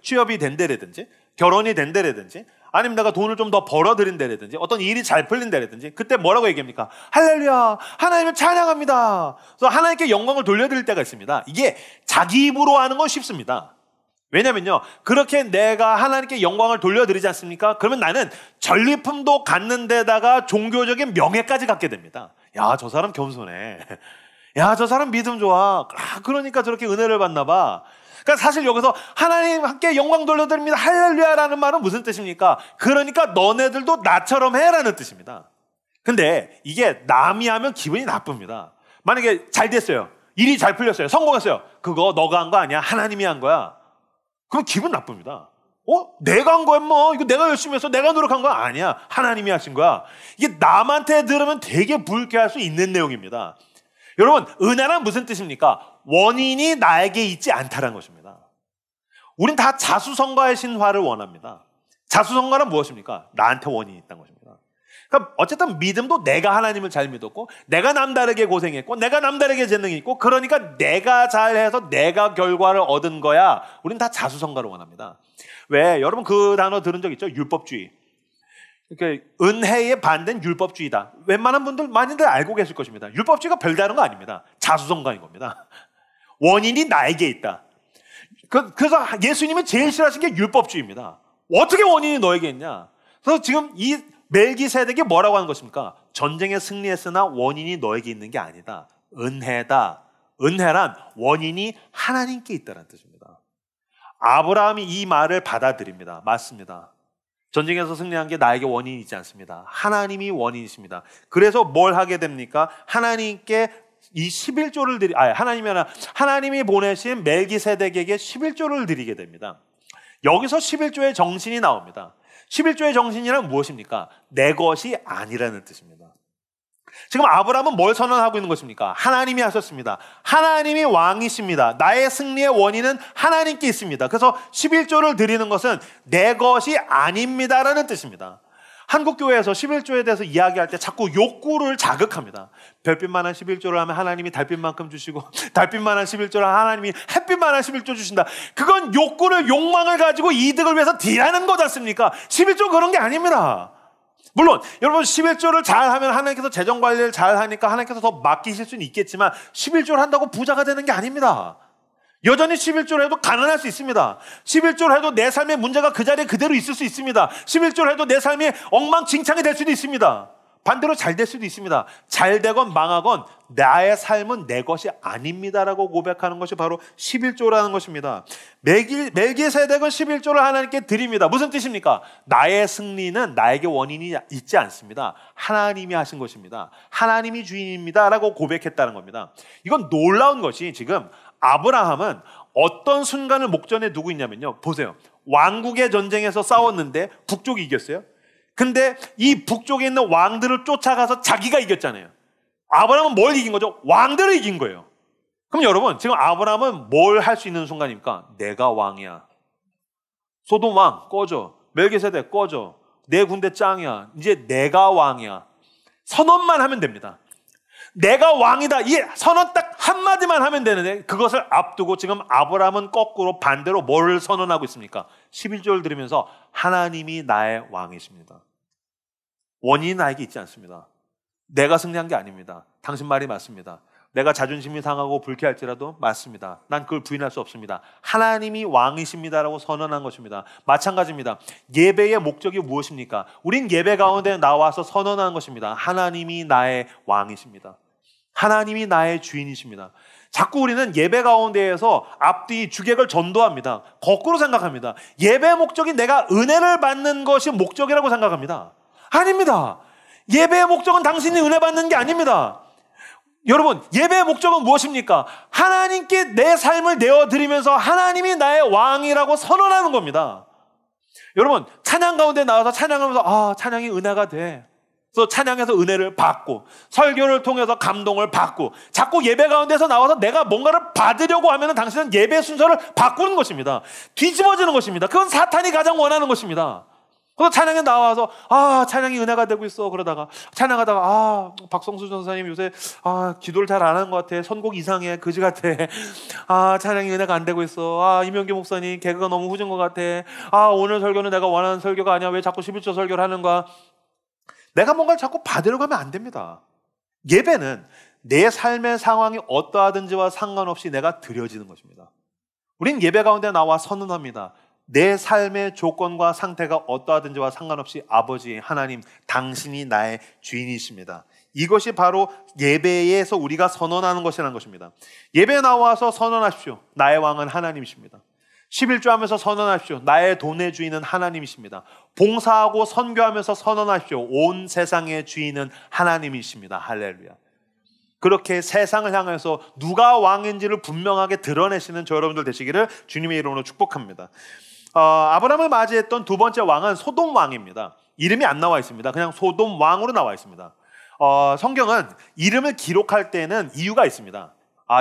취업이 된 데라든지 결혼이 된 데라든지 아니면 내가 돈을 좀 더 벌어들인 데라든지 어떤 일이 잘 풀린 데라든지 그때 뭐라고 얘기합니까? 할렐루야 하나님을 찬양합니다. 그래서 하나님께 영광을 돌려드릴 때가 있습니다. 이게 자기 입으로 하는 건 쉽습니다. 왜냐면요 그렇게 내가 하나님께 영광을 돌려드리지 않습니까? 그러면 나는 전리품도 갖는 데다가 종교적인 명예까지 갖게 됩니다. 야, 저 사람 겸손해. 야, 저 사람 믿음 좋아. 그러니까 저렇게 은혜를 받나 봐. 그러니까 사실 여기서 하나님 함께 영광 돌려드립니다 할렐루야라는 말은 무슨 뜻입니까? 그러니까 너네들도 나처럼 해라는 뜻입니다. 근데 이게 남이 하면 기분이 나쁩니다. 만약에 잘 됐어요. 일이 잘 풀렸어요. 성공했어요. 그거 너가 한 거 아니야. 하나님이 한 거야. 그럼 기분 나쁩니다. 내가 한 거야 뭐. 이거 내가 열심히 해서 내가 노력한 거 아니야. 하나님이 하신 거야. 이게 남한테 들으면 되게 불쾌할 수 있는 내용입니다. 여러분 은혜란 무슨 뜻입니까? 원인이 나에게 있지 않다는 것입니다. 우린 다 자수성가의 신화를 원합니다. 자수성가는 무엇입니까? 나한테 원인이 있다는 것입니다. 그러니까 어쨌든 믿음도 내가 하나님을 잘 믿었고 내가 남다르게 고생했고 내가 남다르게 재능이 있고 그러니까 내가 잘해서 내가 결과를 얻은 거야. 우린 다 자수성가를 원합니다. 왜? 여러분 그 단어 들은 적 있죠? 율법주의. 그러니까 은혜에 반대는 율법주의다. 웬만한 분들 많이들 알고 계실 것입니다. 율법주의가 별다른 거 아닙니다. 자수성가인 겁니다. 원인이 나에게 있다. 그래서 예수님이 제일 싫어하신 게 율법주의입니다. 어떻게 원인이 너에게 있냐? 그래서 지금 이 멜기세덱이 뭐라고 하는 것입니까? 전쟁에 승리했으나 원인이 너에게 있는 게 아니다. 은혜다. 은혜란 원인이 하나님께 있다는 뜻입니다. 아브라함이 이 말을 받아들입니다. 맞습니다. 전쟁에서 승리한 게 나에게 원인이 있지 않습니다. 하나님이 원인이십니다. 그래서 뭘 하게 됩니까? 하나님께 이 11조를 하나님이 보내신 멜기세덱에게 11조를 드리게 됩니다. 여기서 11조의 정신이 나옵니다. 11조의 정신이란 무엇입니까? 내 것이 아니라는 뜻입니다. 지금 아브라함은 뭘 선언하고 있는 것입니까? 하나님이 하셨습니다. 하나님이 왕이십니다. 나의 승리의 원인은 하나님께 있습니다. 그래서 11조를 드리는 것은 내 것이 아닙니다라는 뜻입니다. 한국교회에서 11조에 대해서 이야기할 때 자꾸 욕구를 자극합니다. 별빛만한 11조를 하면 하나님이 달빛만큼 주시고, 달빛만한 11조를 하면 하나님이 햇빛만한 11조 주신다. 그건 욕망을 가지고 이득을 위해서 딜하는 거지 않습니까? 11조 그런 게 아닙니다. 물론 여러분 11조를 잘하면 하나님께서 재정관리를 잘하니까 하나님께서 더 맡기실 수는 있겠지만 11조를 한다고 부자가 되는 게 아닙니다. 여전히 11조를 해도 가난할 수 있습니다. 11조를 해도 내 삶의 문제가 그 자리에 그대로 있을 수 있습니다. 11조를 해도 내 삶이 엉망진창이 될 수도 있습니다. 반대로 잘 될 수도 있습니다. 잘 되건 망하건 나의 삶은 내 것이 아닙니다라고 고백하는 것이 바로 11조라는 것입니다. 멜기세덱은 11조를 하나님께 드립니다. 무슨 뜻입니까? 나의 승리는 나에게 원인이 있지 않습니다. 하나님이 하신 것입니다. 하나님이 주인입니다라고 고백했다는 겁니다. 이건 놀라운 것이 지금 아브라함은 어떤 순간을 목전에 두고 있냐면요. 보세요. 왕국의 전쟁에서 싸웠는데 북쪽이 이겼어요. 근데 이 북쪽에 있는 왕들을 쫓아가서 자기가 이겼잖아요. 아브라함은 뭘 이긴 거죠? 왕들을 이긴 거예요. 그럼 여러분, 지금 아브라함은 뭘 할 수 있는 순간입니까? 내가 왕이야. 소돔 왕 꺼져. 멜기세덱 꺼져. 내 군대 짱이야. 이제 내가 왕이야. 선언만 하면 됩니다. 내가 왕이다. 이 선언 딱 한마디만 하면 되는데 그것을 앞두고 지금 아브라함은 거꾸로 반대로 뭘 선언하고 있습니까? 11조를 들으면서 하나님이 나의 왕이십니다. 원인이 나에게 있지 않습니다. 내가 승리한 게 아닙니다. 당신 말이 맞습니다. 내가 자존심이 상하고 불쾌할지라도 맞습니다. 난 그걸 부인할 수 없습니다. 하나님이 왕이십니다라고 선언한 것입니다. 마찬가지입니다. 예배의 목적이 무엇입니까? 우린 예배 가운데 나와서 선언하는 것입니다. 하나님이 나의 왕이십니다. 하나님이 나의 주인이십니다. 자꾸 우리는 예배 가운데에서 앞뒤 주객을 전도합니다. 거꾸로 생각합니다. 예배의 목적이 내가 은혜를 받는 것이 목적이라고 생각합니다. 아닙니다. 예배의 목적은 당신이 은혜 받는 게 아닙니다. 여러분, 예배의 목적은 무엇입니까? 하나님께 내 삶을 내어드리면서 하나님이 나의 왕이라고 선언하는 겁니다. 여러분, 찬양 가운데 나와서 찬양하면서 찬양이 은혜가 돼. 그래서 찬양에서 은혜를 받고 설교를 통해서 감동을 받고 자꾸 예배 가운데서 나와서 내가 뭔가를 받으려고 하면 당신은 예배 순서를 바꾸는 것입니다. 뒤집어지는 것입니다. 그건 사탄이 가장 원하는 것입니다. 그래서 찬양에 나와서 찬양이 은혜가 되고 있어. 그러다가 찬양하다가 박성수 전사님 요새 기도를 잘 안 하는 것 같아. 선곡 이상해. 그지 같아. 찬양이 은혜가 안 되고 있어. 이명규 목사님 개그가 너무 후진 것 같아. 오늘 설교는 내가 원하는 설교가 아니야. 왜 자꾸 11조 설교를 하는 거야? 내가 뭔가를 자꾸 받으려고 하면 안 됩니다. 예배는 내 삶의 상황이 어떠하든지와 상관없이 내가 드려지는 것입니다. 우린 예배 가운데 나와 선언합니다. 내 삶의 조건과 상태가 어떠하든지와 상관없이 아버지 하나님 당신이 나의 주인이십니다. 이것이 바로 예배에서 우리가 선언하는 것이라는 것입니다. 예배에 나와서 선언하십시오. 나의 왕은 하나님이십니다. 11조 하면서 선언하십시오. 나의 돈의 주인은 하나님이십니다. 봉사하고 선교하면서 선언하십시오. 온 세상의 주인은 하나님이십니다. 할렐루야. 그렇게 세상을 향해서 누가 왕인지를 분명하게 드러내시는 저 여러분들 되시기를 주님의 이름으로 축복합니다. 아브라함을 맞이했던 두 번째 왕은 소돔 왕입니다. 이름이 안 나와 있습니다. 그냥 소돔 왕으로 나와 있습니다. 성경은 이름을 기록할 때는 이유가 있습니다.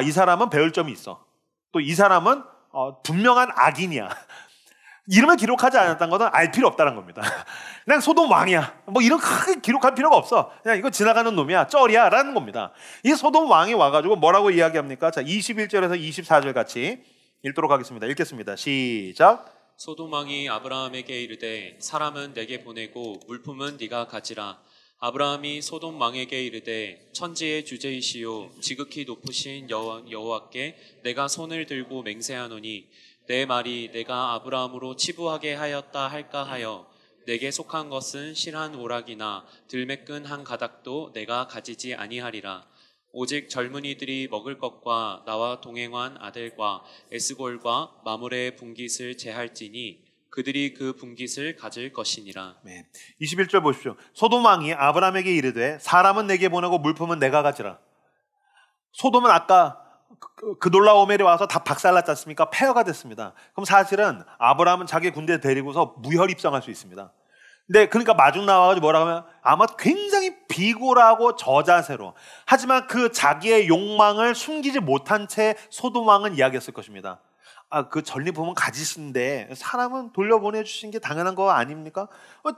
이 사람은 배울 점이 있어. 또 이 사람은 분명한 악인이야. 이름을 기록하지 않았다는 것은 알 필요 없다는 겁니다. 그냥 소돔 왕이야. 이름 크게 기록할 필요가 없어. 그냥 이거 지나가는 놈이야. 쩔이야. 라는 겁니다. 이 소돔 왕이 와가지고 뭐라고 이야기합니까? 자, 21절에서 24절 같이 읽도록 하겠습니다. 읽겠습니다. 시작. 소돔 왕이 아브라함에게 이르되 사람은 내게 보내고 물품은 네가 가지라. 아브라함이 소돔 왕에게 이르되 천지의 주제이시오 지극히 높으신 여호와께 내가 손을 들고 맹세하노니 내 말이 내가 아브라함으로 치부하게 하였다 할까 하여 내게 속한 것은 실한 오락이나 들매끈 한 가닥도 내가 가지지 아니하리라. 오직 젊은이들이 먹을 것과 나와 동행한 아들과 에스골과 마므레의 분깃을 제할지니 그들이 그 분깃을 가질 것이니라. 네. 21절 보십시오. 소돔 왕이 아브라함에게 이르되 사람은 내게 보내고 물품은 내가 가지라. 소돔은 아까 그돌라 오멜이 와서 다 박살났지 않습니까? 폐허가 됐습니다. 그럼 사실은 아브라함은 자기 군대 데리고서 무혈 입성할 수 있습니다. 근데 그러니까 마중 나와가지고 뭐라고 하면 아마 굉장히 비굴하고 저자세로, 하지만 그 자기의 욕망을 숨기지 못한 채 소돔 왕은 이야기했을 것입니다. 그 전리품은 가지신데 사람은 돌려보내주신 게 당연한 거 아닙니까?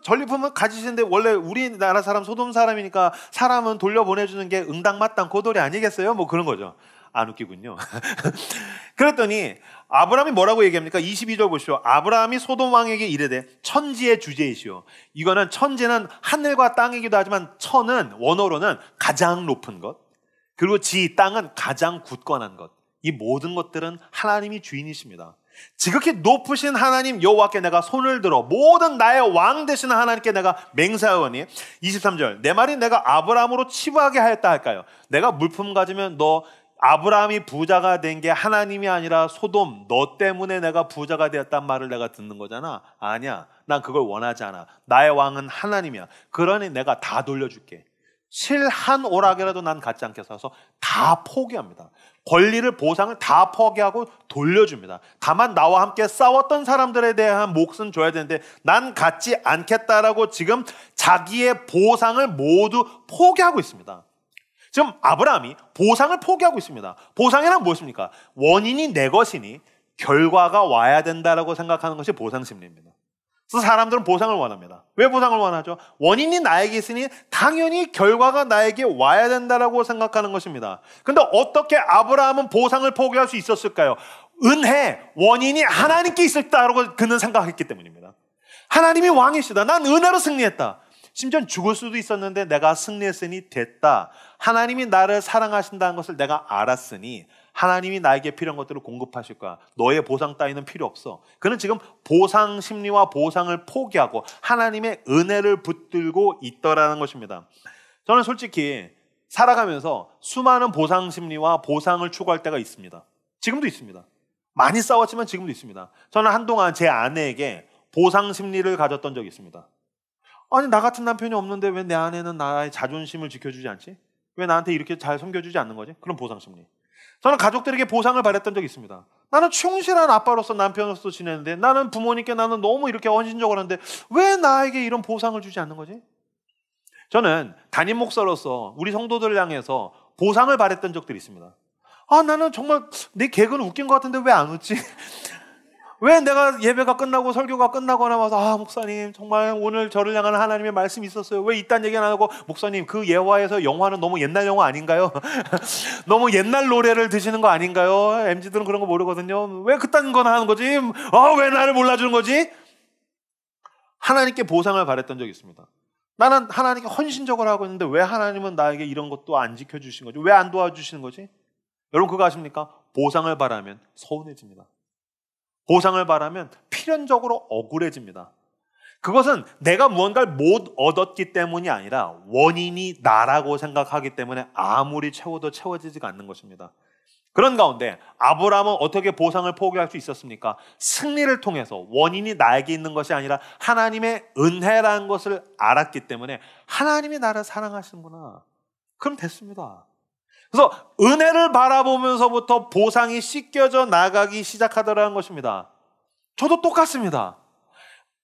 전리품은 가지시는데 원래 우리나라 사람 소돔 사람이니까 사람은 돌려보내주는 게 응당마땅 고돌이 아니겠어요? 뭐 그런 거죠. 안 웃기군요. 그랬더니 아브라함이 뭐라고 얘기합니까? 22절 보시오. 아브라함이 소돔 왕에게 이르되 천지의 주제이시오. 이거는 천지는 하늘과 땅이기도 하지만 천은 원어로는 가장 높은 것, 그리고 지 땅은 가장 굳건한 것. 이 모든 것들은 하나님이 주인이십니다. 지극히 높으신 하나님 여호와께 내가 손을 들어 모든 나의 왕 되시는 하나님께 내가 맹세하오니 23절 내 말이 내가 아브라함으로 치부하게 하였다 할까요? 내가 물품 가지면 너 아브라함이 부자가 된 게 하나님이 아니라 소돔 너 때문에 내가 부자가 되었단 말을 내가 듣는 거잖아. 아니야, 난 그걸 원하지 않아. 나의 왕은 하나님이야. 그러니 내가 다 돌려줄게. 실 한 오락이라도 난 갖지 않겠어 해서 다 포기합니다. 권리를, 보상을 다 포기하고 돌려줍니다. 다만 나와 함께 싸웠던 사람들에 대한 몫은 줘야 되는데 난 갖지 않겠다라고 지금 자기의 보상을 모두 포기하고 있습니다. 지금 아브라함이 보상을 포기하고 있습니다. 보상이란 무엇입니까? 원인이 내 것이니 결과가 와야 된다라고 생각하는 것이 보상 심리입니다. 그래서 사람들은 보상을 원합니다. 왜 보상을 원하죠? 원인이 나에게 있으니 당연히 결과가 나에게 와야 된다라고 생각하는 것입니다. 근데 어떻게 아브라함은 보상을 포기할 수 있었을까요? 은혜, 원인이 하나님께 있었다라고 그는 생각했기 때문입니다. 하나님이 왕이시다. 난 은혜로 승리했다. 심지어 죽을 수도 있었는데 내가 승리했으니 됐다. 하나님이 나를 사랑하신다는 것을 내가 알았으니 하나님이 나에게 필요한 것들을 공급하실 거야. 너의 보상 따위는 필요 없어. 그는 지금 보상 심리와 보상을 포기하고 하나님의 은혜를 붙들고 있더라는 것입니다. 저는 솔직히 살아가면서 수많은 보상 심리와 보상을 추구할 때가 있습니다. 지금도 있습니다. 많이 싸웠지만 지금도 있습니다. 저는 한동안 제 아내에게 보상 심리를 가졌던 적이 있습니다. 아니, 나 같은 남편이 없는데 왜 내 아내는 나의 자존심을 지켜주지 않지? 왜 나한테 이렇게 잘 섬겨주지 않는 거지? 그런 보상 심리. 저는 가족들에게 보상을 바랬던 적이 있습니다. 나는 충실한 아빠로서, 남편으로서 지내는데, 나는 부모님께 나는 너무 이렇게 헌신적으로 하는데 왜 나에게 이런 보상을 주지 않는 거지? 저는 담임 목사로서 우리 성도들을 향해서 보상을 바랬던 적들이 있습니다. 나는 정말 내 개그는 웃긴 것 같은데 왜 안 웃지? 왜 내가 예배가 끝나고 설교가 끝나고 나와서 목사님 정말 오늘 저를 향한 하나님의 말씀이 있었어요. 왜 이딴 얘기 안 하고 목사님 그 예화에서 영화는 너무 옛날 영화 아닌가요? 너무 옛날 노래를 드시는 거 아닌가요? MZ들은 그런 거 모르거든요. 왜 그딴 건 하는 거지? 왜 나를 몰라주는 거지? 하나님께 보상을 바랬던 적이 있습니다. 나는 하나님께 헌신적으로 하고 있는데 왜 하나님은 나에게 이런 것도 안 지켜주시는 거지? 왜 안 도와주시는 거지? 여러분 그거 아십니까? 보상을 바라면 서운해집니다. 보상을 바라면 필연적으로 억울해집니다. 그것은 내가 무언가를 못 얻었기 때문이 아니라 원인이 나라고 생각하기 때문에 아무리 채워도 채워지지가 않는 것입니다. 그런 가운데 아브라함은 어떻게 보상을 포기할 수 있었습니까? 승리를 통해서 원인이 나에게 있는 것이 아니라 하나님의 은혜라는 것을 알았기 때문에 하나님이 나를 사랑하시는구나. 그럼 됐습니다. 그래서 은혜를 바라보면서부터 보상이 씻겨져 나가기 시작하더라는 것입니다. 저도 똑같습니다.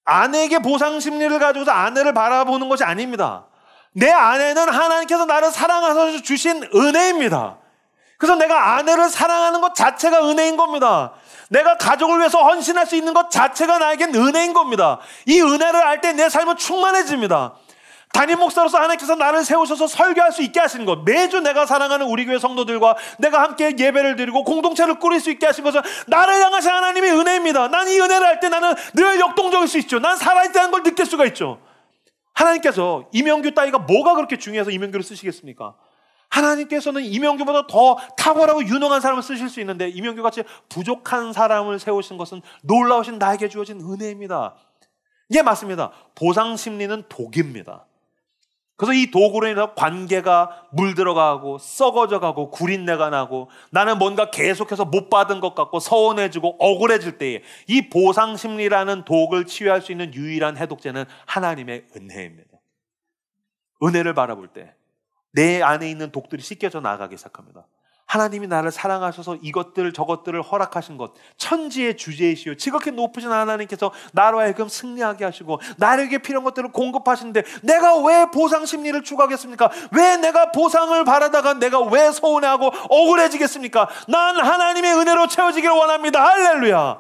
아내에게 보상 심리를 가지고서 아내를 바라보는 것이 아닙니다. 내 아내는 하나님께서 나를 사랑하셔서 주신 은혜입니다. 그래서 내가 아내를 사랑하는 것 자체가 은혜인 겁니다. 내가 가족을 위해서 헌신할 수 있는 것 자체가 나에겐 은혜인 겁니다. 이 은혜를 알 때 내 삶은 충만해집니다. 담임 목사로서 하나님께서 나를 세우셔서 설교할 수 있게 하신 것, 매주 내가 사랑하는 우리 교회 성도들과 내가 함께 예배를 드리고 공동체를 꾸릴 수 있게 하신 것은 나를 향하신 하나님의 은혜입니다. 난 이 은혜를 할 때 나는 늘 역동적일 수 있죠. 난 살아있다는 걸 느낄 수가 있죠. 하나님께서 이명규 따위가 뭐가 그렇게 중요해서 이명규를 쓰시겠습니까? 하나님께서는 이명규보다 더 탁월하고 유능한 사람을 쓰실 수 있는데 이명규같이 부족한 사람을 세우신 것은 놀라우신 나에게 주어진 은혜입니다. 예, 맞습니다. 보상 심리는 독입니다. 그래서 이 도구로 인해서 관계가 물들어가고 썩어져가고 구린내가 나고 나는 뭔가 계속해서 못 받은 것 같고 서운해지고 억울해질 때에 이 보상심리라는 독을 치유할 수 있는 유일한 해독제는 하나님의 은혜입니다. 은혜를 바라볼 때 내 안에 있는 독들이 씻겨져 나가기 시작합니다. 하나님이 나를 사랑하셔서 이것들 저것들을 허락하신 것, 천지의 주제이시오 지극히 높으신 하나님께서 나로 하여금 승리하게 하시고 나에게 필요한 것들을 공급하시는데 내가 왜 보상 심리를 추구하겠습니까? 왜 내가 보상을 바라다가 내가 왜 서운해하고 억울해지겠습니까? 난 하나님의 은혜로 채워지기를 원합니다. 할렐루야.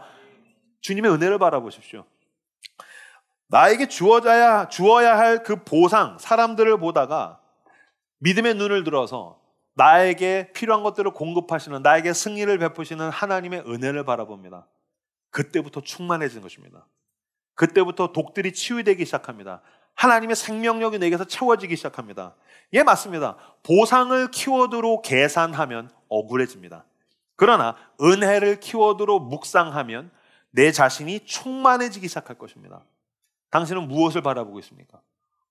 주님의 은혜를 바라보십시오. 나에게 주어야 할 그 보상, 사람들을 보다가 믿음의 눈을 들어서 나에게 필요한 것들을 공급하시는, 나에게 승리를 베푸시는 하나님의 은혜를 바라봅니다. 그때부터 충만해지는 것입니다. 그때부터 독들이 치유되기 시작합니다. 하나님의 생명력이 내게서 채워지기 시작합니다. 예, 맞습니다. 보상을 키워드로 계산하면 억울해집니다. 그러나 은혜를 키워드로 묵상하면 내 자신이 충만해지기 시작할 것입니다. 당신은 무엇을 바라보고 있습니까?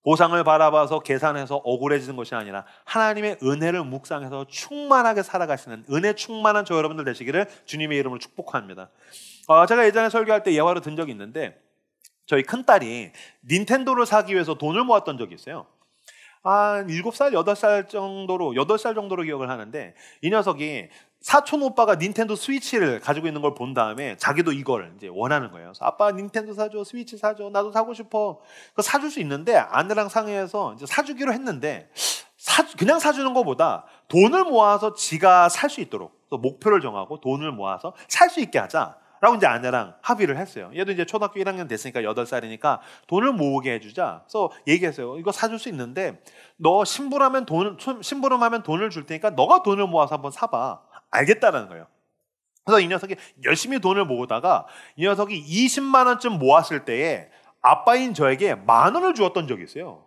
보상을 바라봐서 계산해서 억울해지는 것이 아니라 하나님의 은혜를 묵상해서 충만하게 살아가시는 은혜 충만한 저 여러분들 되시기를 주님의 이름으로 축복합니다. 제가 예전에 설교할 때 예화를 든 적이 있는데 저희 큰딸이 닌텐도를 사기 위해서 돈을 모았던 적이 있어요. 한 7살, 8살 정도로 기억을 하는데 이 녀석이 사촌 오빠가 닌텐도 스위치를 가지고 있는 걸 본 다음에 자기도 이걸 이제 원하는 거예요. 그래서 아빠 닌텐도 사줘, 스위치 사줘, 나도 사고 싶어. 그 사줄 수 있는데 아내랑 상의해서 이제 사주기로 했는데 그냥 사주는 것보다 돈을 모아서 지가 살 수 있도록 목표를 정하고 돈을 모아서 살 수 있게 하자라고 이제 아내랑 합의를 했어요. 얘도 이제 초등학교 1학년 됐으니까 8살이니까 돈을 모으게 해주자. 그래서 얘기했어요. 이거 사줄 수 있는데 너 심부름하면 돈을 줄 테니까 너가 돈을 모아서 한번 사봐. 알겠다라는 거예요. 그래서 이 녀석이 열심히 돈을 모으다가 이 녀석이 20만 원쯤 모았을 때에 아빠인 저에게 10,000원을 주었던 적이 있어요.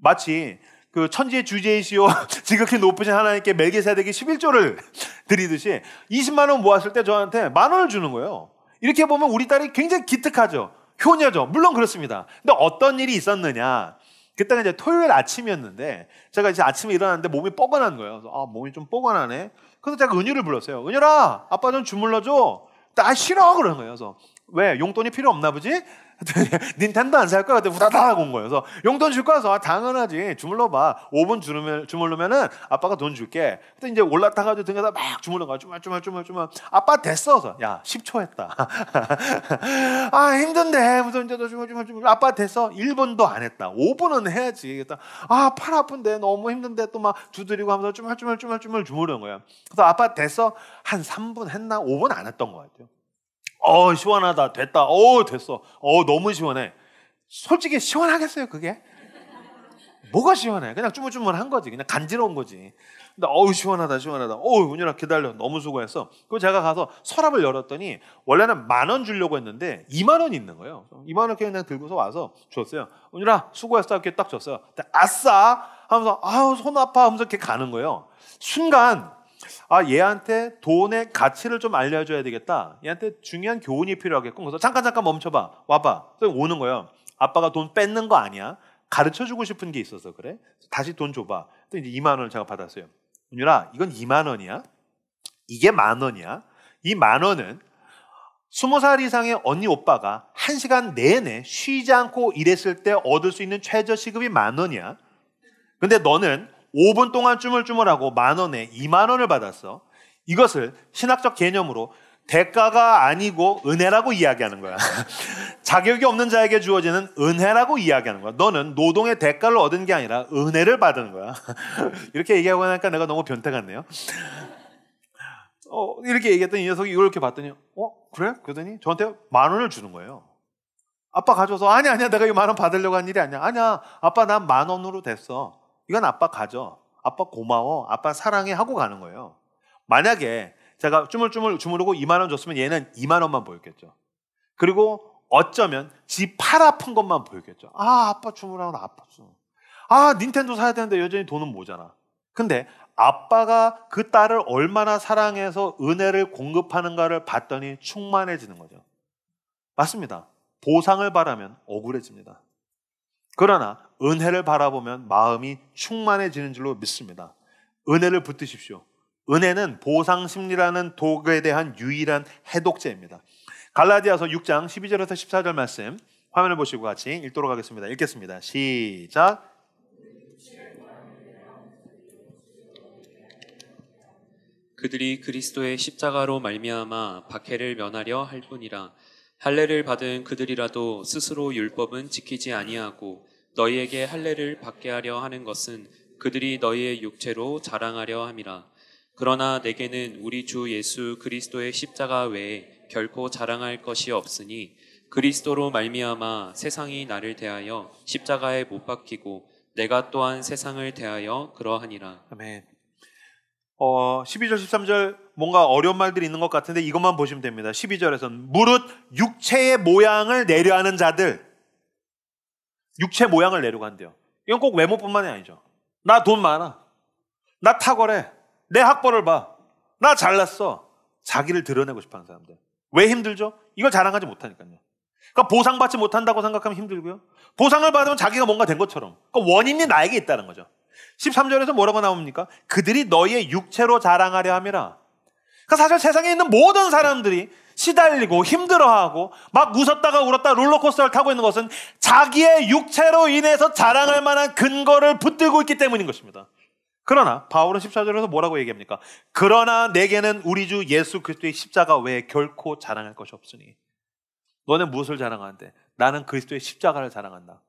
마치 그 천지의 주제이시오 지극히 높으신 하나님께 멜기세덱이 11조를 드리듯이 20만 원 모았을 때 저한테 10,000원을 주는 거예요. 이렇게 보면 우리 딸이 굉장히 기특하죠. 효녀죠. 물론 그렇습니다. 근데 어떤 일이 있었느냐? 그때가 이제 토요일 아침이었는데 제가 이제 아침에 일어났는데 몸이 뻐근한 거예요. 그래서 몸이 좀 뻐근하네. 그래서 제가 은유를 불렀어요. 은유라, 아빠 좀 주물러줘. 나 싫어 그러는 거예요. 그래서 왜 용돈이 필요 없나 보지? 닌텐도 안 살 거야. 그때 후다닥 온 거예요. 그래서 용돈 줄 거야. 그래서 당연하지. 주물러봐. 5분 주물르면은 아빠가 돈 줄게. 그때 이제 올라타가지고 등에다 막 주물러가. 주물. 아빠 됐어. 그래서 야 10초 했다. 아 힘든데 무슨 이제 주물. 아빠 됐어. 1분도 안 했다. 5분은 해야지. 팔 아픈데 너무 힘든데 또 막 두드리고 하면서 주물 주무르는 거야. 그래서 아빠 됐어. 한 3분 했나? 5분 안 했던 것 같아요. 시원하다. 됐다. 됐어. 너무 시원해. 솔직히 시원하겠어요, 그게? 뭐가 시원해? 그냥 쭈물쭈물한 거지. 그냥 간지러운 거지. 근데 시원하다. 은유라 기다려. 너무 수고했어. 그리고 제가 가서 서랍을 열었더니 원래는 10,000원 주려고 했는데 20,000원이 있는 거예요. 20,000원 그냥 들고서 와서 줬어요. 은유라 수고했어. 이렇게 딱 줬어요. 아싸! 하면서 손 아파 하면서 이렇게 가는 거예요. 순간 얘한테 돈의 가치를 좀 알려줘야 되겠다. 얘한테 중요한 교훈이 필요하겠고. 그래서 잠깐 멈춰봐. 와봐. 그래서 오는 거예요. 아빠가 돈 뺏는 거 아니야. 가르쳐주고 싶은 게 있어서 그래. 다시 돈 줘봐. 또 이제 20,000원을 제가 받았어요. 은유라, 이건 20,000원이야. 이게 10,000원이야. 이 10,000원은 20살 이상의 언니 오빠가 1시간 내내 쉬지 않고 일했을 때 얻을 수 있는 최저 시급이 10,000원이야. 근데 너는 5분 동안 쭈물쭈물하고 10,000원에 20,000원을 받았어. 이것을 신학적 개념으로 대가가 아니고 은혜라고 이야기하는 거야. 자격이 없는 자에게 주어지는 은혜라고 이야기하는 거야. 너는 노동의 대가를 얻은 게 아니라 은혜를 받은 거야. 이렇게 얘기하고 나니까 내가 너무 변태 같네요. 이렇게 얘기했더니 이 녀석이 이렇게 봤더니 그래? 그러더니 저한테 10,000원을 주는 거예요. 아빠 가져와서 아니야 내가 이 10,000원 받으려고 한 일이 아니야. 아니야 아빠 난 10,000원으로 됐어. 이건 아빠 가져. 아빠 고마워. 아빠 사랑해 하고 가는 거예요. 만약에 제가 주무르고 20,000원 줬으면 얘는 20,000원만 보였겠죠. 그리고 어쩌면 지 팔 아픈 것만 보였겠죠. 아빠 주무르고 아팠어. 닌텐도 사야 되는데 여전히 돈은 모자라. 근데 아빠가 그 딸을 얼마나 사랑해서 은혜를 공급하는가를 봤더니 충만해지는 거죠. 맞습니다. 보상을 바라면 억울해집니다. 그러나 은혜를 바라보면 마음이 충만해지는 줄로 믿습니다. 은혜를 붙드십시오. 은혜는 보상 심리라는 도구에 대한 유일한 해독제입니다. 갈라디아서 6장 12절에서 14절 말씀 화면을 보시고 같이 읽도록 하겠습니다. 읽겠습니다. 시작. 그들이 그리스도의 십자가로 말미암아 박해를 면하려 할 뿐이라. 할례를 받은 그들이라도 스스로 율법은 지키지 아니하고 너희에게 할례를 받게 하려 하는 것은 그들이 너희의 육체로 자랑하려 함이라. 그러나 내게는 우리 주 예수 그리스도의 십자가 외에 결코 자랑할 것이 없으니 그리스도로 말미암아 세상이 나를 대하여 십자가에 못 박히고 내가 또한 세상을 대하여 그러하니라. 아멘. 12절 13절 뭔가 어려운 말들이 있는 것 같은데 이것만 보시면 됩니다. 12절에서는 무릇 육체의 모양을 내려 하는 자들, 육체 모양을 내려고 한대요. 이건 꼭 외모뿐만이 아니죠. 나 돈 많아, 나 탁월해, 내 학벌을 봐, 나 잘났어. 자기를 드러내고 싶어하는 사람들. 왜 힘들죠? 이걸 자랑하지 못하니까요. 그러니까 보상받지 못한다고 생각하면 힘들고요, 보상을 받으면 자기가 뭔가 된 것처럼, 그러니까 원인이 나에게 있다는 거죠. 13절에서 뭐라고 나옵니까? 그들이 너희의 육체로 자랑하려 함이라. 그러니까 사실 세상에 있는 모든 사람들이 시달리고 힘들어하고 막 웃었다가 울었다 롤러코스터를 타고 있는 것은 자기의 육체로 인해서 자랑할 만한 근거를 붙들고 있기 때문인 것입니다. 그러나 바울은 14절에서 뭐라고 얘기합니까? 그러나 내게는 우리 주 예수 그리스도의 십자가 외에 결코 자랑할 것이 없으니. 너는 무엇을 자랑하는데? 나는 그리스도의 십자가를 자랑한다.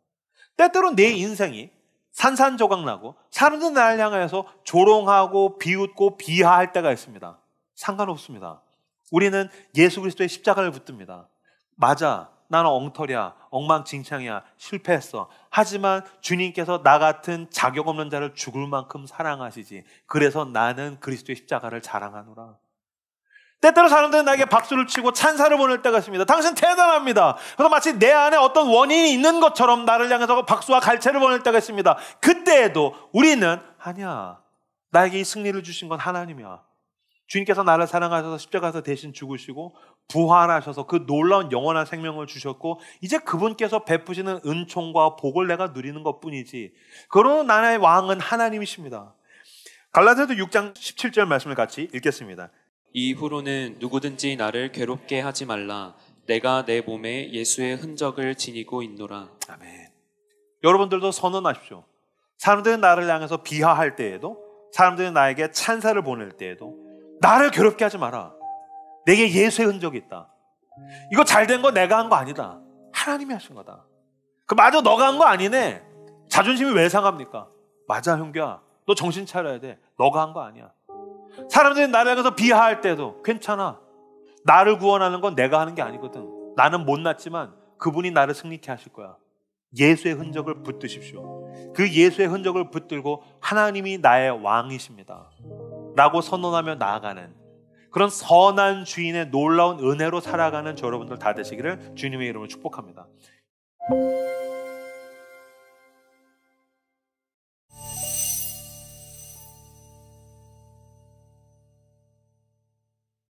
때때로 내 인생이 산산조각나고 사람들이 나를 향해서 조롱하고 비웃고 비하할 때가 있습니다. 상관없습니다. 우리는 예수 그리스도의 십자가를 붙듭니다. 맞아, 나는 엉터리야, 엉망진창이야, 실패했어. 하지만 주님께서 나 같은 자격 없는 자를 죽을 만큼 사랑하시지. 그래서 나는 그리스도의 십자가를 자랑하노라. 때때로 사람들은 나에게 박수를 치고 찬사를 보낼 때가 있습니다. 당신 대단합니다. 그래서 마치 내 안에 어떤 원인이 있는 것처럼 나를 향해서 박수와 갈채를 보낼 때가 있습니다. 그때에도 우리는 아니야, 나에게 이 승리를 주신 건 하나님이야. 주님께서 나를 사랑하셔서 십자가에서 대신 죽으시고 부활하셔서 그 놀라운 영원한 생명을 주셨고 이제 그분께서 베푸시는 은총과 복을 내가 누리는 것뿐이지. 그러나 나의 왕은 하나님이십니다. 갈라디아서 6장 17절 말씀을 같이 읽겠습니다. 이후로는 누구든지 나를 괴롭게 하지 말라. 내가 내 몸에 예수의 흔적을 지니고 있노라. 아멘. 여러분들도 선언하십시오. 사람들은 나를 향해서 비하할 때에도, 사람들은 나에게 찬사를 보낼 때에도 나를 괴롭게 하지 마라. 내게 예수의 흔적이 있다. 이거 잘된 거 내가 한 거 아니다. 하나님이 하신 거다. 맞아, 너가 한 거 아니네. 자존심이 왜 상합니까? 맞아, 형규야, 너 정신 차려야 돼. 너가 한 거 아니야. 사람들이 나를 향해서 비하할 때도 괜찮아. 나를 구원하는 건 내가 하는 게 아니거든. 나는 못났지만 그분이 나를 승리케 하실 거야. 예수의 흔적을 붙드십시오. 그 예수의 흔적을 붙들고 하나님이 나의 왕이십니다 라고 선언하며 나아가는 그런 선한 주인의 놀라운 은혜로 살아가는 저 여러분들 다 되시기를 주님의 이름으로 축복합니다.